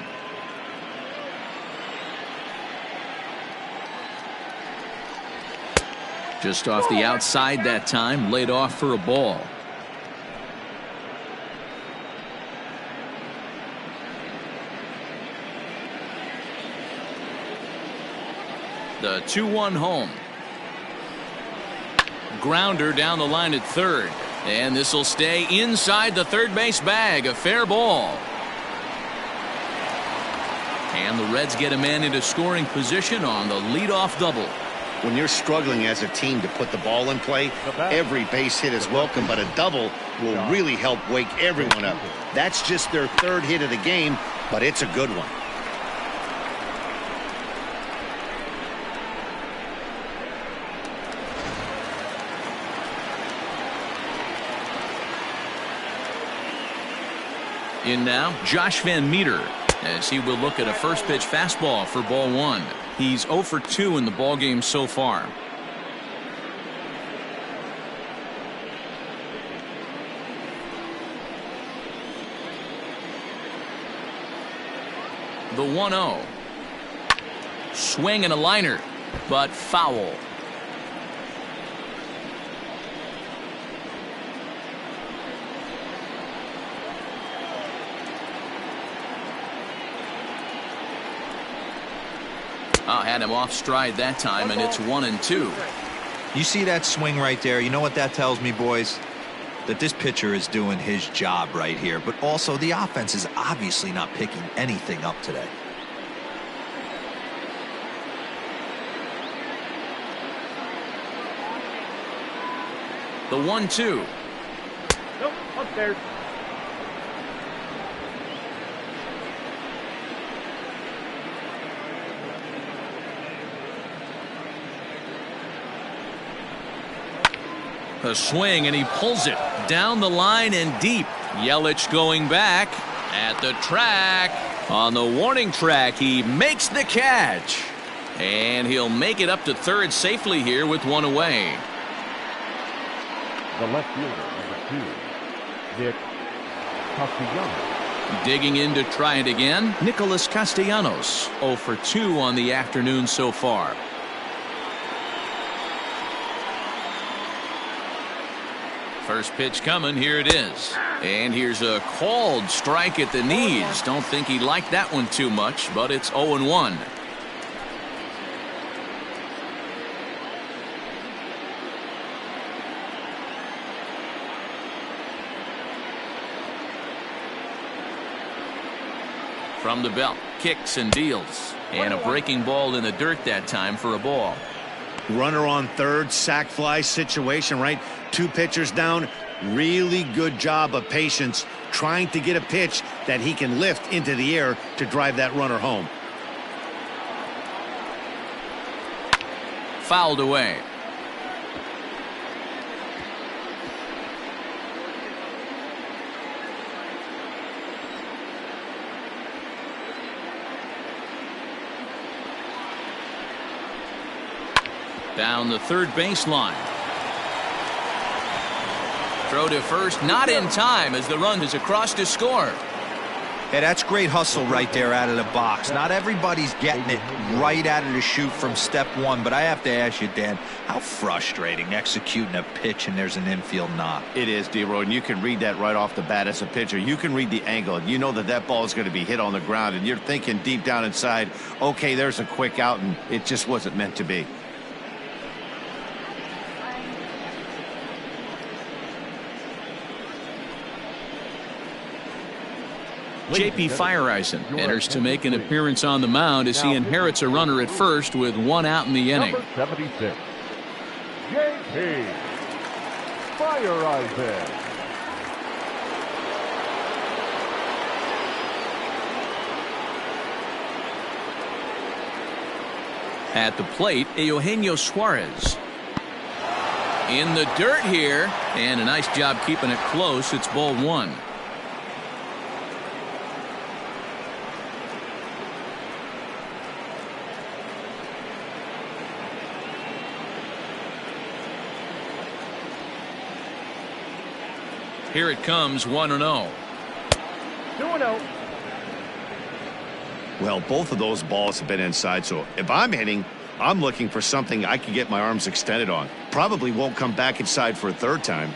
Just off the outside that time, laid off for a ball. The 2-1 home. Grounder down the line at third. And this will stay inside the third base bag. A fair ball. And the Reds get a man into scoring position on the leadoff double. When you're struggling as a team to put the ball in play, every base hit is welcome, but a double will really help wake everyone up. That's just their 3rd hit of the game, but it's a good one. In now, Josh Van Meter, as he will look at a first pitch fastball for ball 1. He's 0 for 2 in the ballgame so far. The 1-0. Swing and a liner, but foul. Had him off stride that time, and it's 1-2. You see that swing right there? You know what that tells me, boys? that this pitcher is doing his job right here, but also the offense is obviously not picking anything up today. The 1-2. Nope, upstairs. A swing, and he pulls it down the line and deep. Yelich going back at the track. On the warning track, he makes the catch. And he'll make it up to third safely here with one away. The left fielder, number 2, Nick Castellanos. Digging in to try it again, Nicholas Castellanos, 0 for 2 on the afternoon so far. First pitch coming, here it is. And here's a called strike at the knees. Don't think he liked that one too much, but it's 0-1. From the belt, kicks and deals. And a breaking ball in the dirt that time for a ball. Runner on third, sac fly situation, right? 2 pitchers down. Really good job of patience trying to get a pitch that he can lift into the air to drive that runner home. Fouled away. Down the third baseline. Throw to first, not in time as the run is across to score. Yeah, that's great hustle right there out of the box. Not everybody's getting it right out of the chute from step one, but I have to ask you, Dan, how frustrating executing a pitch and there's an infield knock. It is, D-Roy, and you can read that right off the bat as a pitcher. You can read the angle. You know that that ball is going to be hit on the ground, and you're thinking deep down inside, okay, there's a quick out, and it just wasn't meant to be. J.P. Fireisen enters to make an appearance on the mound as he inherits a runner at first with 1 out in the inning. Number 76, J.P. Fireisen. At the plate, Eugenio Suarez. In the dirt here, and a nice job keeping it close. It's ball 1. Here it comes, 1-0. 2-0. Well, both of those balls have been inside, so if I'm hitting, I'm looking for something I can get my arms extended on. Probably won't come back inside for a third time.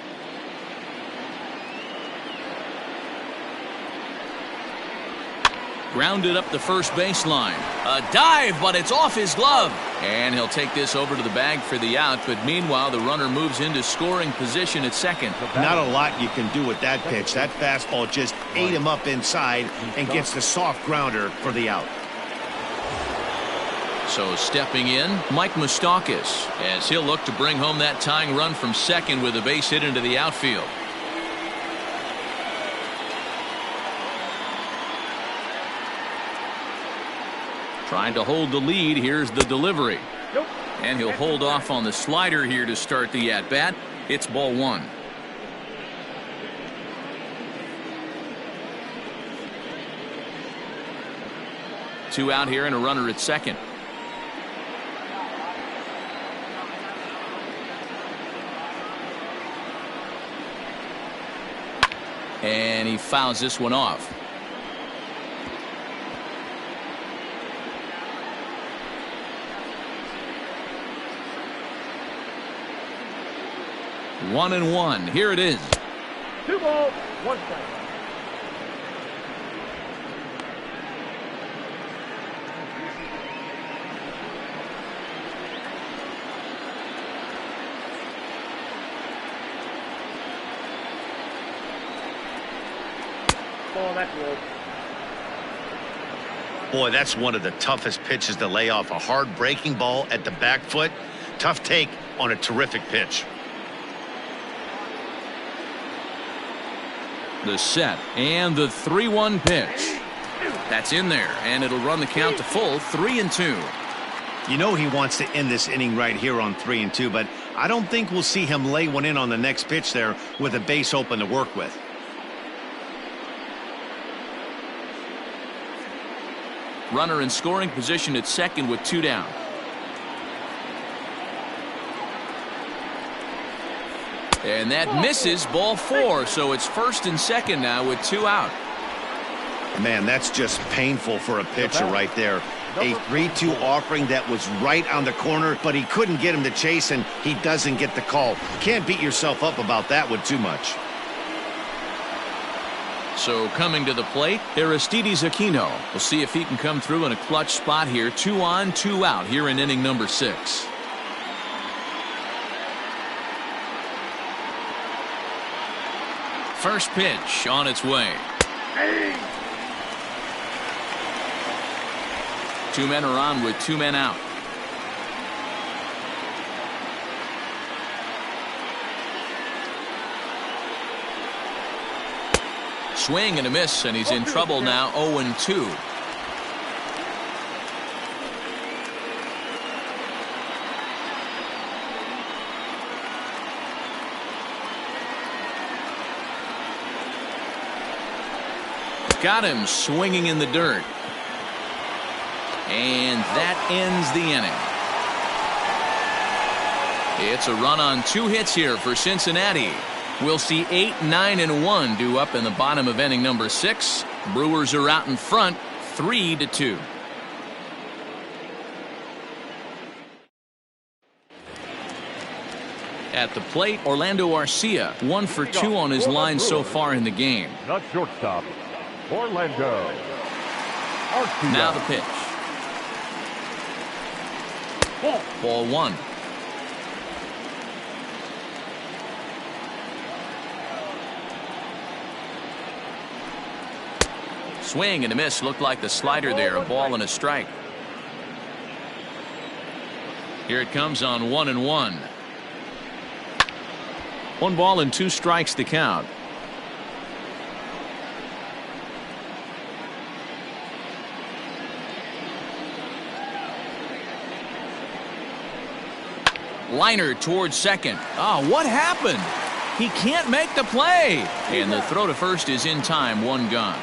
Grounded up the first baseline. A dive, but it's off his glove. And he'll take this over to the bag for the out, but meanwhile the runner moves into scoring position at second. Not a lot you can do with that pitch. That fastball just ate him up inside and gets the soft grounder for the out. So stepping in, Mike Moustakas, as he'll look to bring home that tying run from second with a base hit into the outfield. Trying to hold the lead. Here's the delivery. Nope. And he'll hold off on the slider here to start the at-bat. It's ball 1. Two out here and a runner at second. And he fouls this one off. One and one. Here it is. 2 balls, 1 strike. ball, that's low. Boy, that's one of the toughest pitches to lay off. A hard breaking ball at the back foot. Tough take on a terrific pitch. The set and the 3-1 pitch. That's in there, and it'll run the count to full 3-2. You know he wants to end this inning right here on 3-2, but I don't think we'll see him lay one in on the next pitch there with a base open to work with. Runner in scoring position at second with 2 down. And that misses, ball 4, so it's first and second now with 2 out. Man, that's just painful for a pitcher right there. A 3-2 offering that was right on the corner, but he couldn't get him to chase, and he doesn't get the call. Can't beat yourself up about that one too much. So coming to the plate, Aristides Aquino. We'll see if he can come through in a clutch spot here. 2 on, 2 out here in inning number 6. First pitch on its way. 2 men are on with 2 men out. Swing and a miss, and he's in trouble now. 0-2. Got him swinging in the dirt. And that ends the inning. It's a run on 2 hits here for Cincinnati. We'll see 8, 9, and 1 due up in the bottom of inning number 6. Brewers are out in front, 3-2. At the plate, Orlando Garcia, 1 for 2 on his line so far in the game. Not shortstop, Orlando Garcia. Now the pitch. Ball 1. Swing and a miss. Looked like the slider there. A ball and a strike. Here it comes on 1-1. 1 ball and 2 strikes to count. Liner towards second. Oh, what happened? He can't make the play. And the throw to first is in time. 1 gone.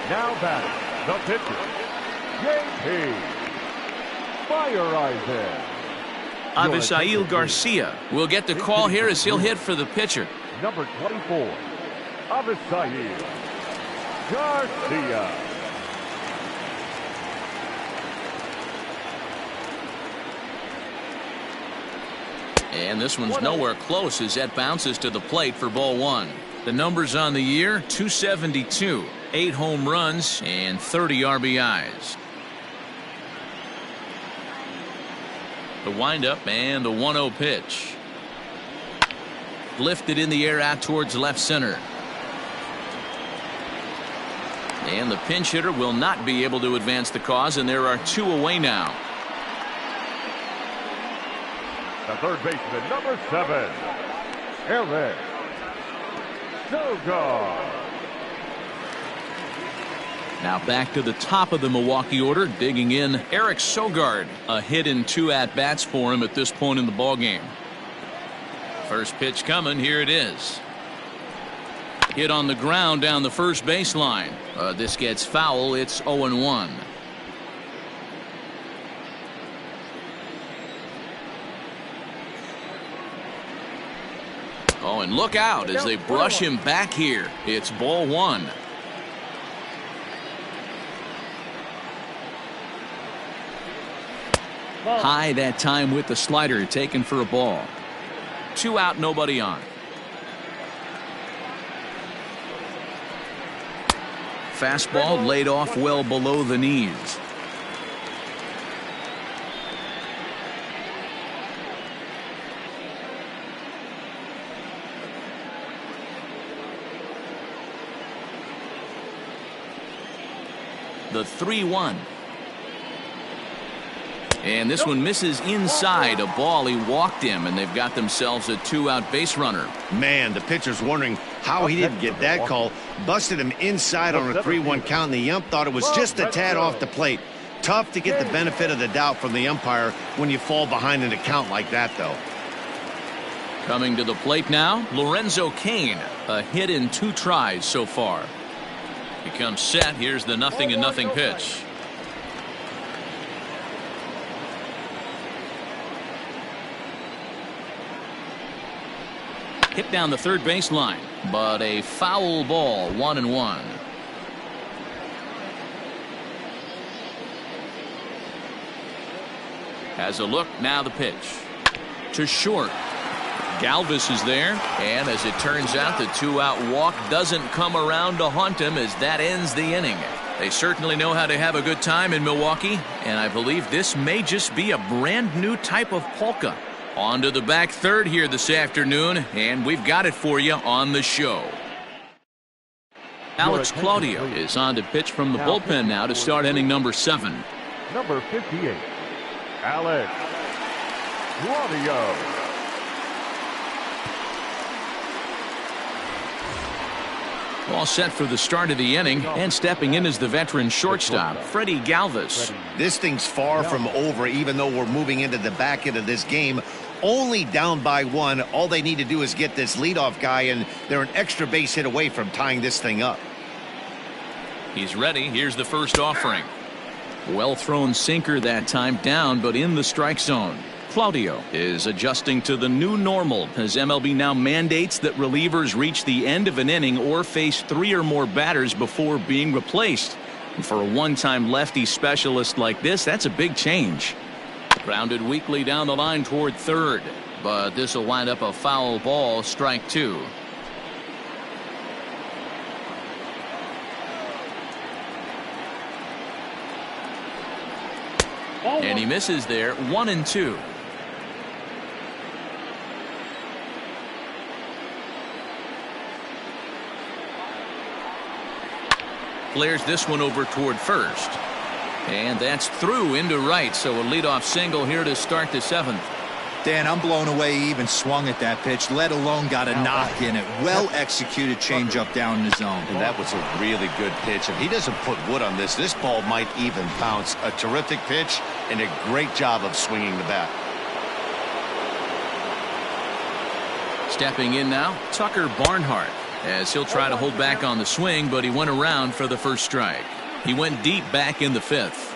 Now batting, the pitcher, JP Fire Avisail Garcia will get the call here as he'll hit for the pitcher. Number 24, Avisail Garcia. And this one's nowhere close as that bounces to the plate for ball 1. The numbers on the year, 272, 8 home runs, and 30 RBIs. The windup and the 1-0 pitch. Lifted in the air out towards left center. And the pinch hitter will not be able to advance the cause, and there are 2 away now. The third baseman, number 7, Eric Sogard. Now back to the top of the Milwaukee order, digging in Eric Sogard. A hit in 2 at-bats for him at this point in the ballgame. First pitch coming, here it is. Hit on the ground down the first baseline. This gets foul, it's 0-1. Oh, and look out as they brush him back here. It's ball 1. High that time with the slider, taken for a ball. 2 out, nobody on. Fastball laid off well below the knees. the 3-1. And this one misses inside a ball. He walked him, and they've got themselves a 2-out base runner. Man, the pitcher's wondering how he didn't get that call. Busted him inside on a 3-1 count, and the ump thought it was just a tad off the plate. Tough to get the benefit of the doubt from the umpire when you fall behind in a count like that, though. Coming to the plate now, Lorenzo Kane. A hit in 2 tries so far. He comes set. Here's the 0-0 pitch. Hit down the third baseline, but a foul ball, 1-1. Has a look, now the pitch. To short. Galvez is there, and as it turns out, the 2-out walk doesn't come around to haunt him as that ends the inning. They certainly know how to have a good time in Milwaukee, and I believe this may just be a brand new type of polka. On to the back third here this afternoon, and we've got it for you on the show. Alex Claudio is on to pitch from the bullpen now to start inning number 7. Number 58, Alex Claudio. All set for the start of the inning, and stepping in is the veteran shortstop, Freddie Galvez. This thing's far from over, even though we're moving into the back end of this game. Only down by 1. All they need to do is get this leadoff guy, and they're an extra base hit away from tying this thing up. He's ready. Here's the first offering. Well thrown sinker that time, down, but in the strike zone. Claudio is adjusting to the new normal as MLB now mandates that relievers reach the end of an inning or face 3 or more batters before being replaced. And for a one-time lefty specialist like this, that's a big change. Grounded weakly down the line toward third, but this will wind up a foul ball, strike 2. And he misses there, 1-2. Flares this one over toward first. And that's through into right, so a leadoff single here to start the 7th. Dan, I'm blown away he even swung at that pitch, let alone got a knock in it. Well executed changeup down in the zone. And that was a really good pitch. If he doesn't put wood on this ball might even bounce. A terrific pitch and a great job of swinging the bat. Stepping in now, Tucker Barnhard, as he'll try to hold back on the swing, but he went around for the first strike. He went deep back in the 5th.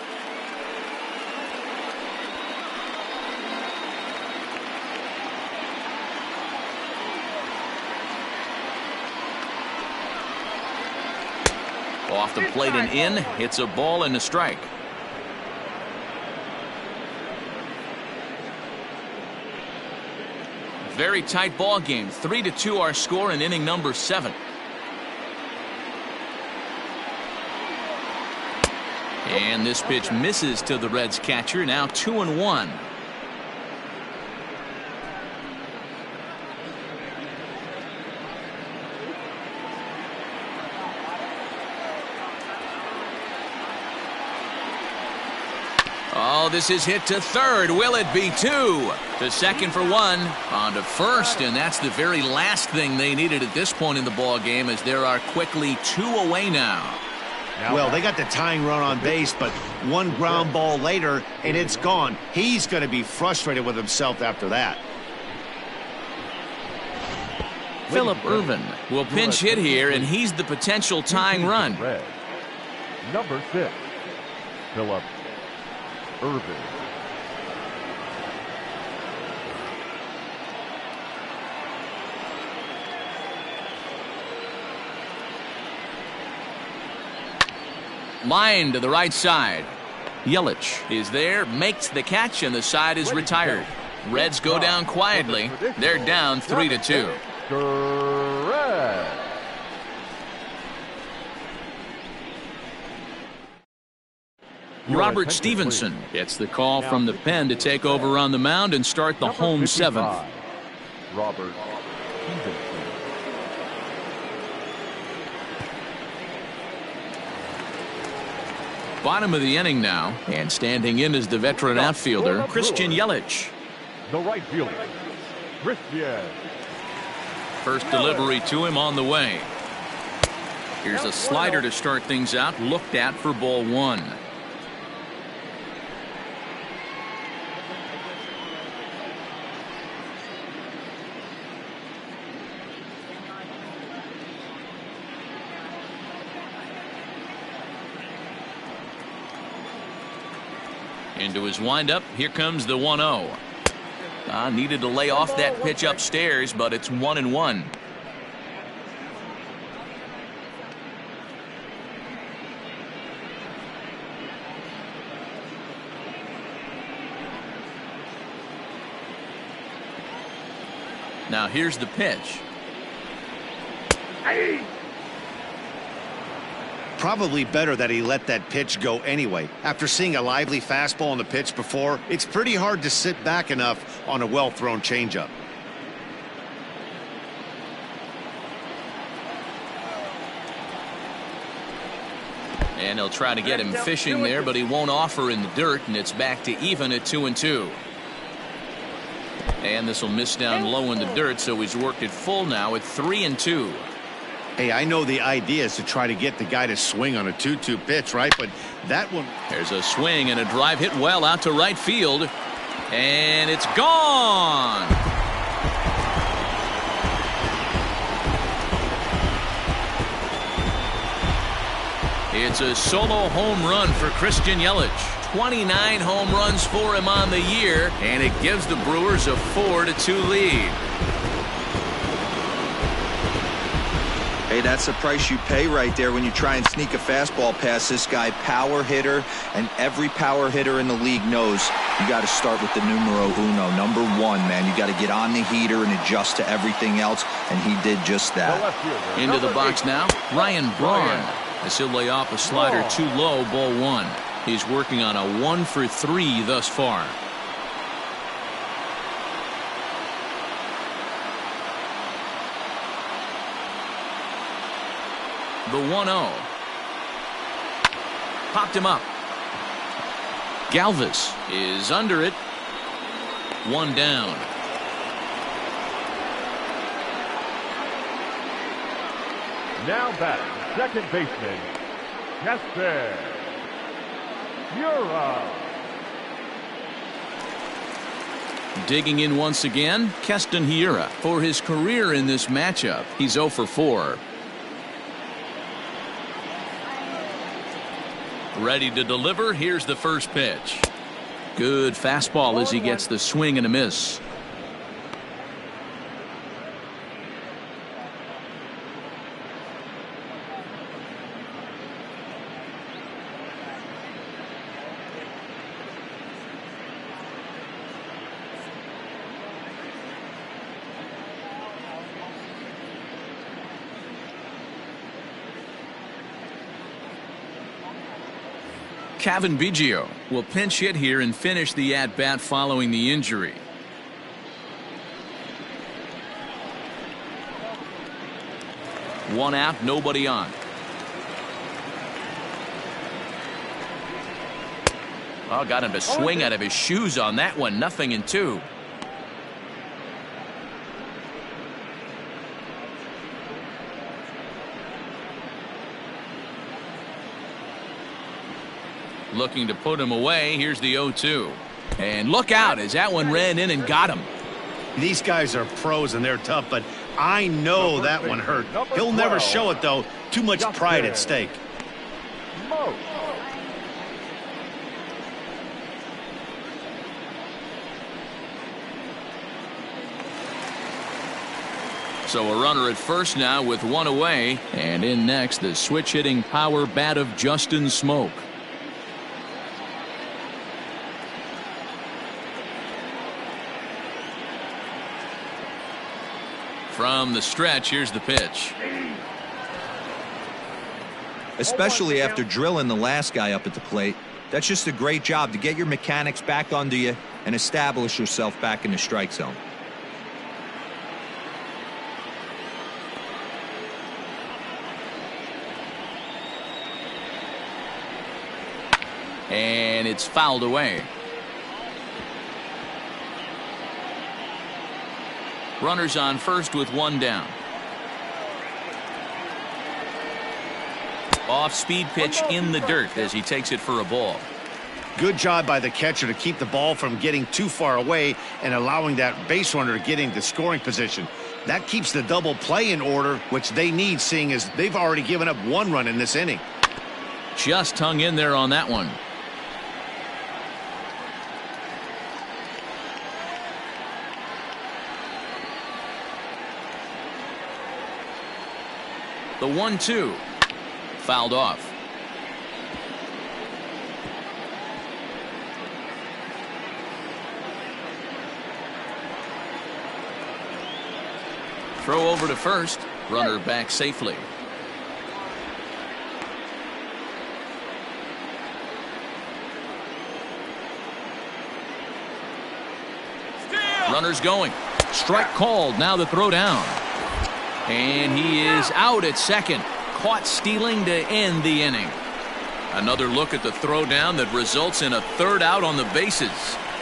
Off the plate and in. It's a ball and a strike. Very tight ball game. 3-2 our score in inning number 7. And this pitch misses to the Reds catcher. Now 2-1. Oh, this is hit to third. Will it be 2? To second for 1. On to first, and that's the very last thing they needed at this point in the ball game, as there are quickly 2 away now. Well, they got the tying run on base, but 1 ground ball later, and it's gone. He's going to be frustrated with himself after that. Phillip Irving will pinch hit here, and he's the potential tying run. Number 6, Phillip Irving. Line to the right side. Yelich is there, makes the catch, and the side is retired. Reds go down quietly. They're down 3-2. Robert Stevenson gets the call from the pen to take over on the mound and start the home 7th. Robert Stevenson. Bottom of the inning now, and standing in is the veteran outfielder, Christian Yelich. The right fielder, Christian. First delivery to him on the way. Here's a slider to start things out, looked at for ball one. Into his windup, here comes the 1-0. Needed to lay off that pitch upstairs, but it's 1-1. Now here's the pitch. Probably better that he let that pitch go anyway. After seeing a lively fastball on the pitch before, it's pretty hard to sit back enough on a well-thrown changeup. And he'll try to get him fishing there, but he won't offer in the dirt, and it's back to even at 2-2. And this will miss down low in the dirt, so he's worked it full now at 3-2. Hey, I know the idea is to try to get the guy to swing on a 2-2 pitch, right? But that one... There's a swing and a drive hit well out to right field. And it's gone. It's a solo home run for Christian Yelich. 29 home runs for him on the year, and it gives the Brewers a 4-2 lead. Hey, that's the price you pay right there when you try and sneak a fastball past this guy. Power hitter, and every power hitter in the league knows you got to start with the numero uno, number one, man. You got to get on the heater and adjust to everything else, and he did just that. Into the box now, Ryan Braun. As he'll lay off a slider too low, ball one. He's working on a 1-for-3 thus far. The 1-0. Popped him up. Galvez is under it. One down. Now batting, second baseman, Jansen. You're up. Digging in once again, Keston Hiura. For his career in this matchup, he's 0 for 4. Ready to deliver. Here's the first pitch. Good fastball as he gets the swing and a miss. Kevin Biggio will pinch hit here and finish the at-bat following the injury. One out, nobody on. Oh, got him to swing out of his shoes on that one. 0-2. Looking to put him away. Here's the 0-2. And look out as that one ran in and got him. These guys are pros and they're tough, but I know that one hurt. He'll never show it, though. Too much pride at stake. So a runner at first now with one away. And in next, the switch-hitting power bat of Justin Smoak. From the stretch, here's the pitch. Especially after drilling the last guy up at the plate. That's just a great job to get your mechanics back under you and establish yourself back in the strike zone. And it's fouled away. Runners on first with one down. Off-speed pitch in the dirt as he takes it for a ball. Good job by the catcher to keep the ball from getting too far away and allowing that base runner to get into scoring position. That keeps the double play in order, which they need, seeing as they've already given up one run in this inning. Just hung in there on that one. The 1-2. Fouled off. Throw over to first. Runner back safely. Runners going. Strike called. Now the throw down. And he is out at second. Caught stealing to end the inning. Another look at the throw down that results in a third out on the bases.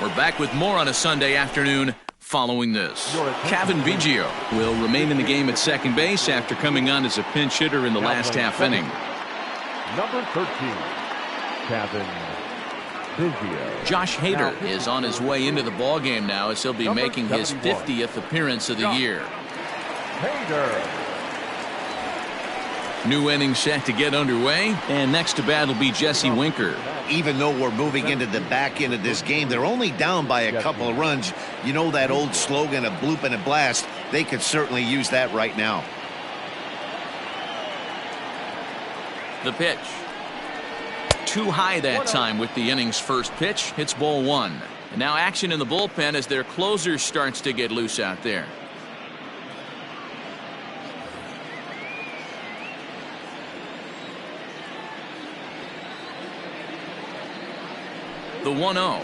We're back with more on a Sunday afternoon following this. Kevin Biggio will remain in the game at second base after coming on as a pinch hitter in the last half inning. Number 13, Kevin Biggio. Josh Hader is on his way into the ballgame now as he'll be making his 50th appearance of the year. Hader. New inning set to get underway, and next to bat will be Jesse Winker. Even though we're moving into the back end of this game, they're only down by a couple of runs. You know that old slogan of bloop and a blast. They could certainly use that right now. The pitch. Too high that time with the inning's first pitch. Hits ball one. And now action in the bullpen as their closer starts to get loose out there. The 1-0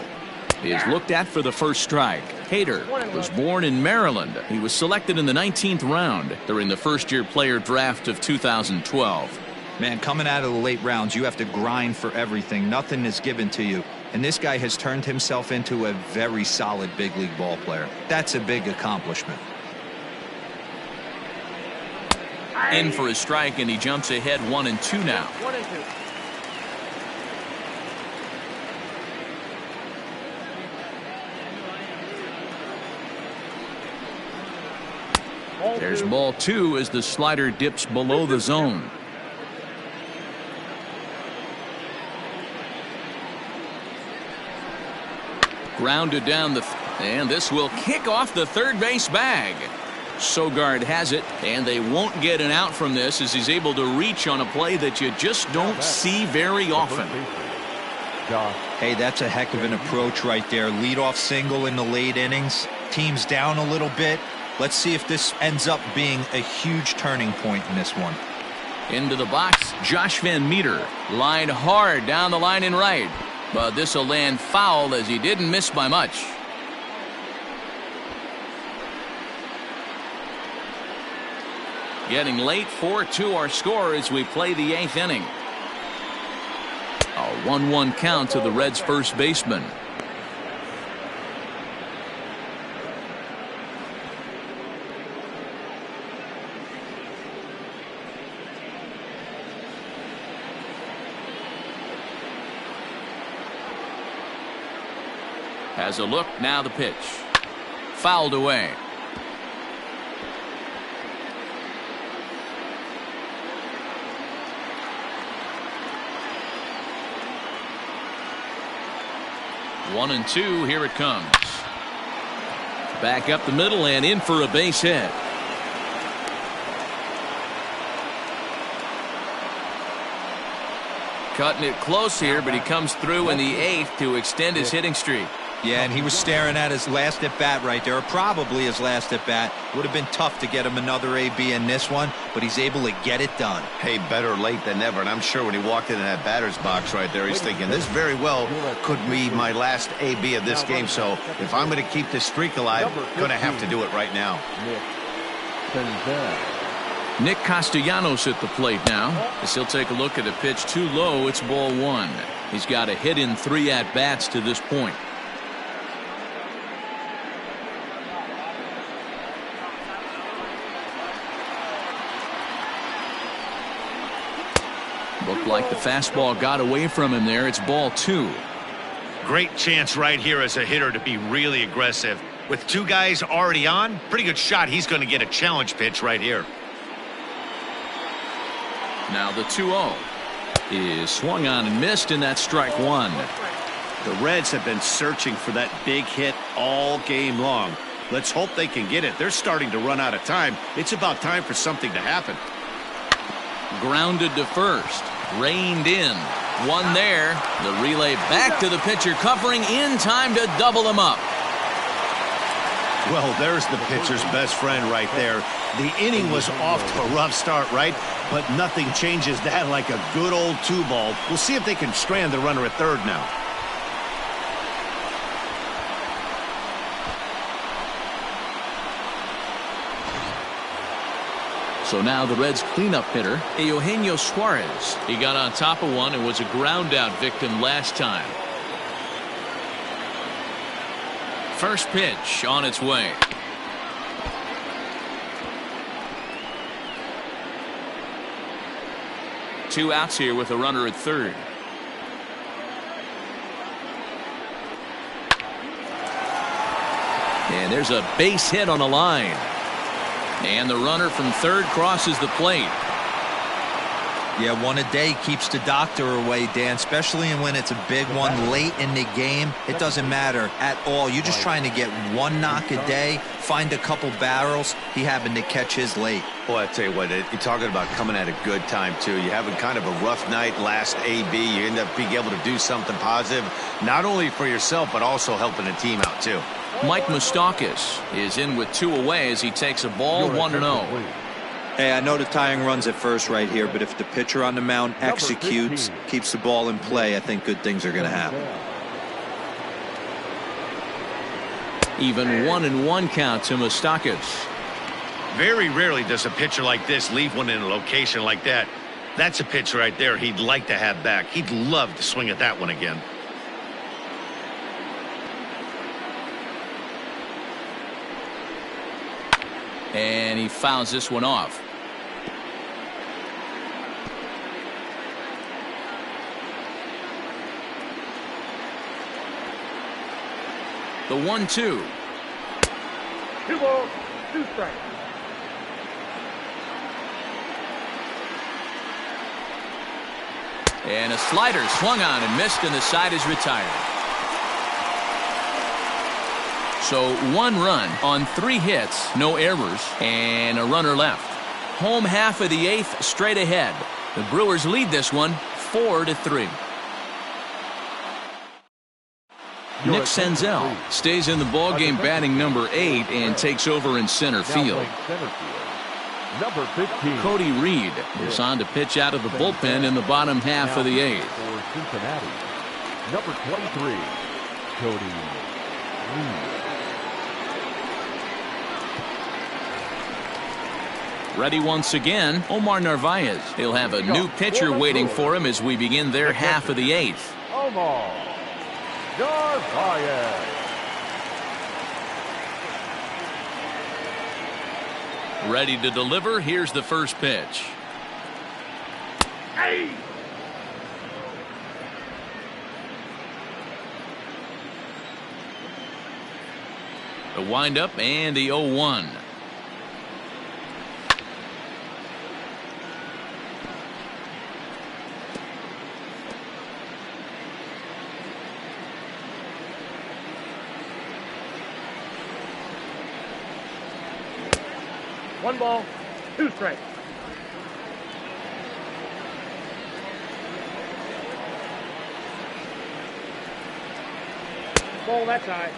is looked at for the first strike. Hader was born in Maryland. He was selected in the 19th round during the first-year player draft of 2012. Man, coming out of the late rounds, you have to grind for everything. Nothing is given to you. And this guy has turned himself into a very solid big league ball player. That's a big accomplishment. In for a strike, and he jumps ahead 1-2 now. 1-2. There's ball two as the slider dips below the zone. Grounded down and this will kick off the third base bag. Sogard has it, and they won't get an out from this as he's able to reach on a play that you just don't see very often. Hey, that's a heck of an approach right there. Leadoff single in the late innings. Team's down a little bit. Let's see if this ends up being a huge turning point in this one. Into the box, Josh Van Meter. Line hard down the line in right. But this will land foul as he didn't miss by much. Getting late, 4-2 our score as we play the 8th inning. A 1-1 count to the Reds' first baseman. Has a look, now the pitch. Fouled away. One and two, here it comes. Back up the middle and in for a base hit. Cutting it close here, but he comes through in the 8th to extend his hitting streak. Yeah, and he was staring at his last at bat right there, or probably his last at bat. Would have been tough to get him another AB in this one, but he's able to get it done. Hey, better late than never. And I'm sure when he walked into that batter's box right there, he's thinking this very well could be my last AB of this game. So if I'm going to keep this streak alive, going to have to do it right now. Nick Castellanos at the plate now as he'll take a look at a pitch too low. It's ball one. He's got a hit in 3 at-bats to this point. Looked like the fastball got away from him there. It's ball 2. Great chance right here as a hitter to be really aggressive. With 2 guys already on, pretty good shot he's going to get a challenge pitch right here. Now the 2-0 is swung on and missed, and that's strike 1. The Reds have been searching for that big hit all game long. Let's hope they can get it. They're starting to run out of time. It's about time for something to happen. Grounded to first. Reined in. One there. The relay back to the pitcher, covering in time to double him up. Well, there's the pitcher's best friend right there. The inning was off to a rough start, right? But nothing changes that like a good old 2-ball. We'll see if they can strand the runner at third now. So now the Reds' cleanup hitter, Eugenio Suarez. He got on top of one and was a ground out victim last time. First pitch on its way. Two outs here with a runner at third. And there's a base hit on the line. And the runner from third crosses the plate. Yeah, one a day keeps the doctor away, Dan, especially when it's a big one late in the game. It doesn't matter at all. You're just trying to get one knock a day, find a couple barrels. He happened to catch his late. Boy, I tell you what, you're talking about coming at a good time, too. You're having kind of a rough night last AB. You end up being able to do something positive, not only for yourself, but also helping the team out, too. Mike Moustakas is in with 2 away as he takes a ball 1-0. Hey, I know the tying run's at first right here, but if the pitcher on the mound executes, keeps the ball in play, I think good things are going to happen. Even 1-1 count to Moustakas. Very rarely does a pitcher like this leave one in a location like that. That's a pitch right there he'd like to have back. He'd love to swing at that one again. And he fouls this one off. The 1-2. 2 balls, 2 strikes. And a slider swung on and missed, and the side is retired. So 1 run on 3 hits, no errors, and a runner left. Home half of the 8th straight ahead. The Brewers lead this one 4-3. Nick Senzel stays in the ballgame batting number 8 and takes over in center field. Number 15. Cody Reed is on to pitch out of the bullpen in the bottom half of the 8th. For Cincinnati, number 23, Cody Reed. Ready once again, Omar Narvaez. He'll have a new pitcher waiting for him as we begin their half of the 8th. Omar Narvaez. Ready to deliver. Here's the first pitch. Hey! The windup and the 0-1. One ball, 2 strikes. Ball that side.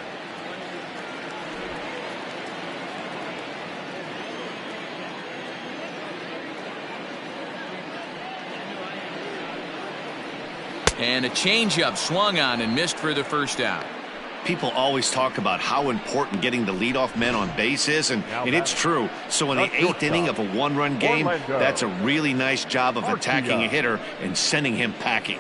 And a changeup swung on and missed for the first out. People always talk about how important getting the leadoff man on base is, and it's true. So in the 8th inning of a 1-run game, that's a really nice job of attacking a hitter and sending him packing.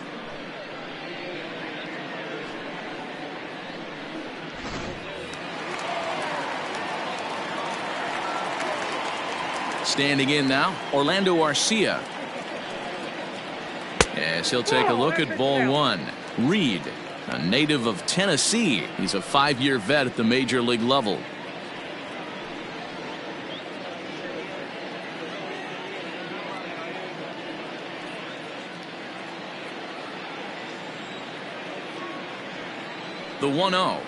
Standing in now, Orlando Garcia. As he'll take a look at ball one. Reed, a native of Tennessee. He's a 5-year vet at the major league level. The 1-0.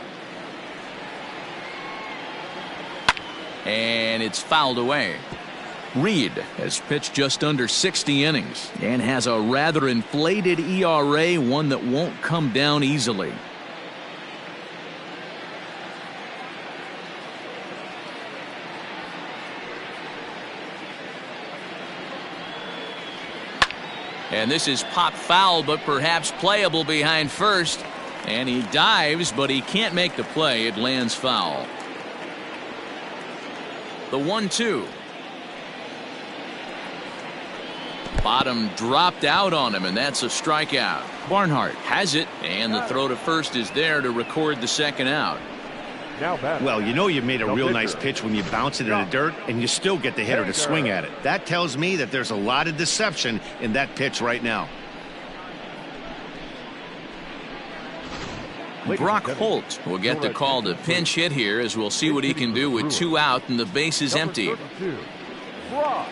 And it's fouled away. Reed has pitched just under 60 innings and has a rather inflated ERA, one that won't come down easily. And this is popped foul, but perhaps playable behind first. And he dives, but he can't make the play. It lands foul. The 1-2. Bottom dropped out on him, and that's a strikeout. Barnhard has it, and the throw to first is there to record the second out. Well, you know you made a real nice pitch when you bounce it in the dirt, and you still get the hitter to swing at it. That tells me that there's a lot of deception in that pitch right now. Brock Holt will get the call to pinch hit here, as we'll see what he can do with 2 out and the base is empty. Brock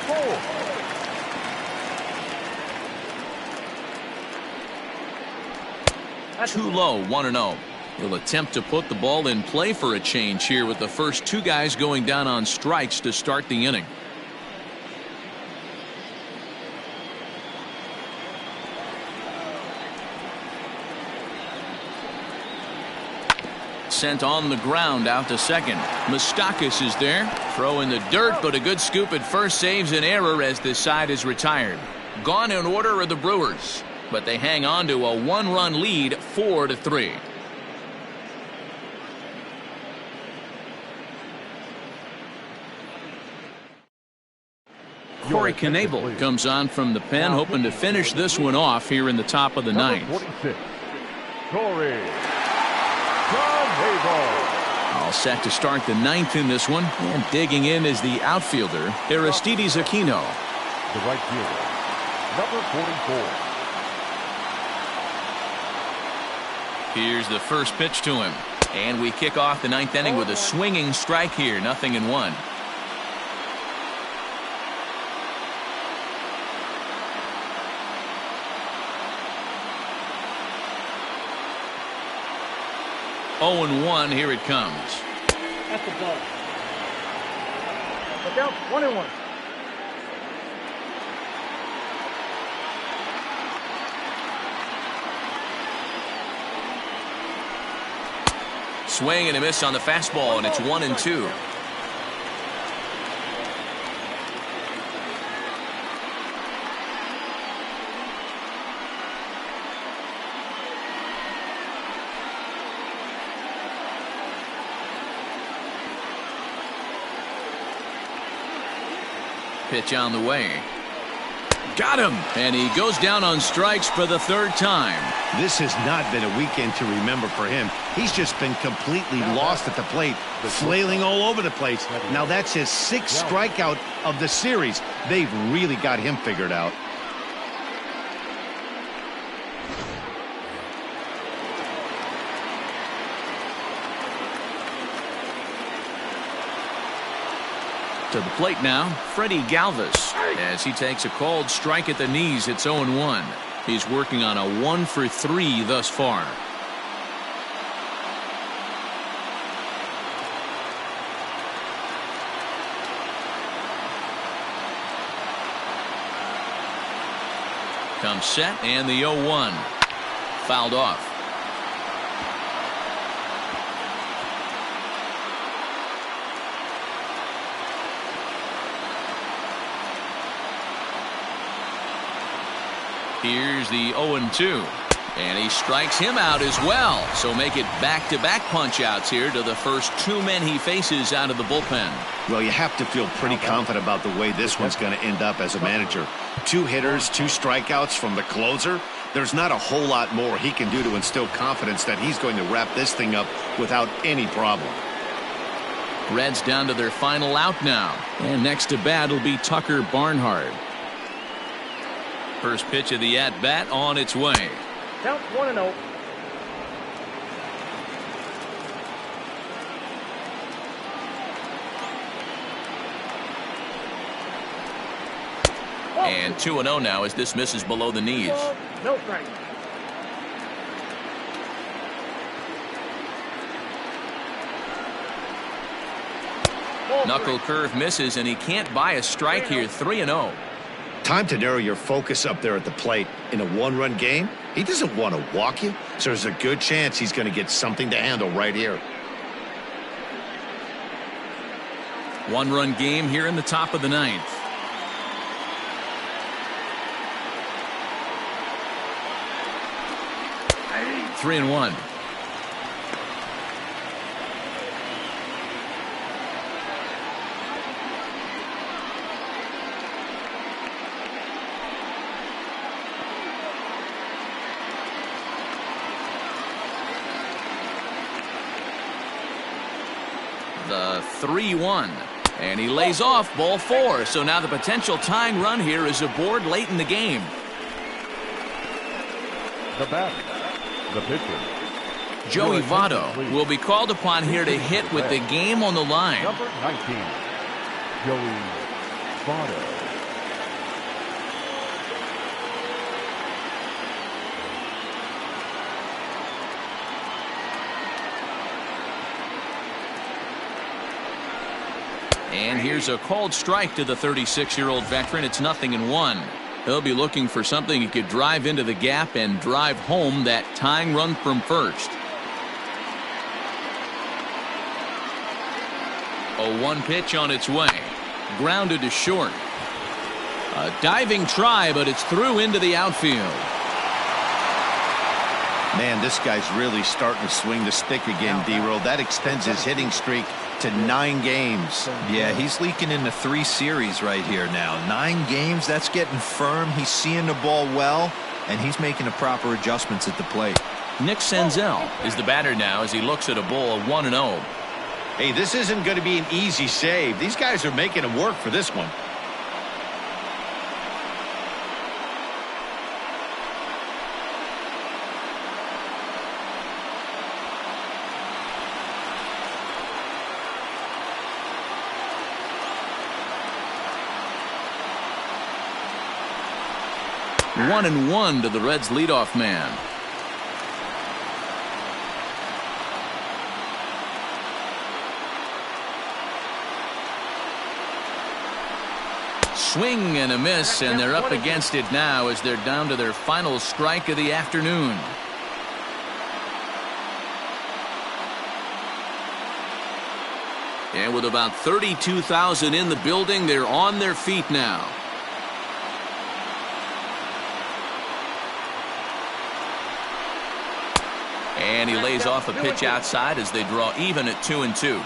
Holt. Too low, 1-0. He'll attempt to put the ball in play for a change here with the first 2 guys going down on strikes to start the inning. Sent on the ground out to second. Moustakas is there. Throw in the dirt, but a good scoop at first saves an error as this side is retired. Gone in order are the Brewers, but they hang on to a 1-run lead, 4-3. Corey Knebel comes on from the pen, hoping to finish this one off here in the top of the ninth. 46. Corey. All set to start the ninth in this one, and digging in is the outfielder Aristides Aquino. The right fielder, number 44. Here's the first pitch to him, and we kick off the ninth inning with a swinging strike here, 0-1. Oh, 0-1, here it comes. That's the ball. Look out, 1-1. Swing and a miss on the fastball, and it's 1-2. Pitch on the way. Got him, and he goes down on strikes for the 3rd time. This has not been a weekend to remember for him. He's just been completely lost at the plate, flailing all over the place. Now that's his 6th strikeout of the series. They've really got him figured out. To the plate now, Freddie Galvez, as he takes a called strike at the knees. It's 0-1. He's working on a 1-for-3 thus far. Comes set, and the 0-1. Fouled off. Here's the 0-2, and he strikes him out as well. So make it back-to-back punch-outs here to the first 2 men he faces out of the bullpen. Well, you have to feel pretty confident about the way this one's going to end up as a manager. 2 hitters, 2 strikeouts from the closer. There's not a whole lot more he can do to instill confidence that he's going to wrap this thing up without any problem. Reds down to their final out now. And next to bat will be Tucker Barnhard. First pitch of the at-bat on its way. Count 1-0. And 2-0 now as this misses below the knees. No strike. Knuckle curve misses, and he can't buy a strike here. 3-0. Time to narrow your focus up there at the plate. In a one-run game, he doesn't want to walk you, so there's a good chance he's going to get something to handle right here. One-run game here in the top of the ninth. Three and one. The 3-1, and he lays off ball 4. So now the potential tying run here is aboard late in the game. The batter, the pitcher, Joey Votto will be called upon here to hit with the game on the line. number 19, Joey Votto. And here's a called strike to the 36-year-old veteran. It's 0-1. He'll be looking for something he could drive into the gap and drive home that tying run from first. A 1 pitch on its way. Grounded to short. A diving try, but it's through into the outfield. Man, this guy's really starting to swing the stick again, D-Roll. That extends his hitting streak to 9 games. Yeah, he's leaking into 3 series right here now. 9 games, that's getting firm. He's seeing the ball well, and he's making the proper adjustments at the plate. Nick Senzel is the batter now as he looks at a ball 1-0. Hey, this isn't going to be an easy save. These guys are making him work for this one. One and one to the Reds leadoff man. Swing and a miss, and they're up against it now as they're down to their final strike of the afternoon. And with about 32,000 in the building, they're on their feet now. And he lays off a pitch outside as they draw even at 2-2.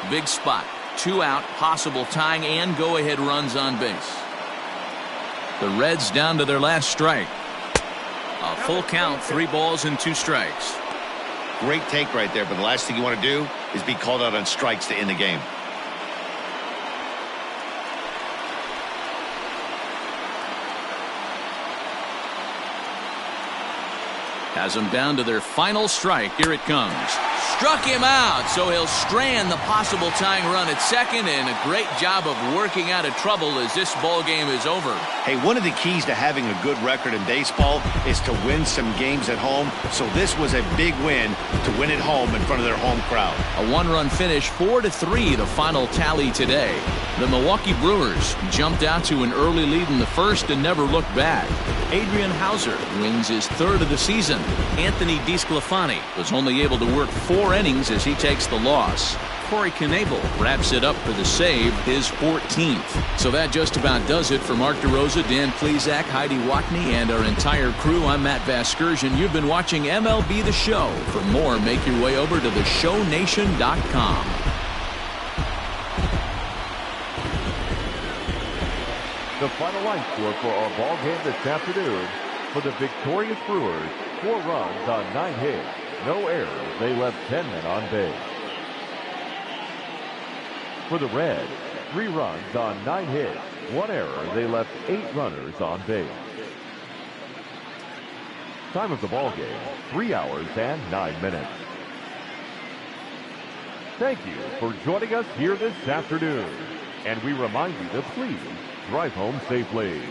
Big spot. 2 out, possible tying and go-ahead runs on base. The Reds down to their last strike. A full count, 3 balls and 2 strikes. Great take right there, but the last thing you want to do is be called out on strikes to end the game. Has them down to their final strike. Here it comes. Struck him out, so he'll strand the possible tying run at second, and a great job of working out of trouble as this ball game is over. Hey, one of the keys to having a good record in baseball is to win some games at home, so this was a big win to win at home in front of their home crowd. A 1-run finish, 4-3 the final tally today. The Milwaukee Brewers jumped out to an early lead in the first and never looked back. Adrian Hauser wins his 3rd of the season. Anthony DeSclafani was only able to work 4 innings as he takes the loss. Corey Knebel wraps it up for the save, his 14th. So that just about does it for Mark DeRosa, Dan Plesac, Heidi Watney, and our entire crew. I'm Matt Vasgersian. You've been watching MLB The Show. For more, make your way over to theshownation.com. The final line score for our ball game this afternoon: for the victorious Brewers, 4 runs on 9 hits, no errors. They left 10 men on base. For the Reds, 3 runs on 9 hits, 1 error. They left 8 runners on base. Time of the ball game, 3 hours and 9 minutes. Thank you for joining us here this afternoon. And we remind you to please drive home safely.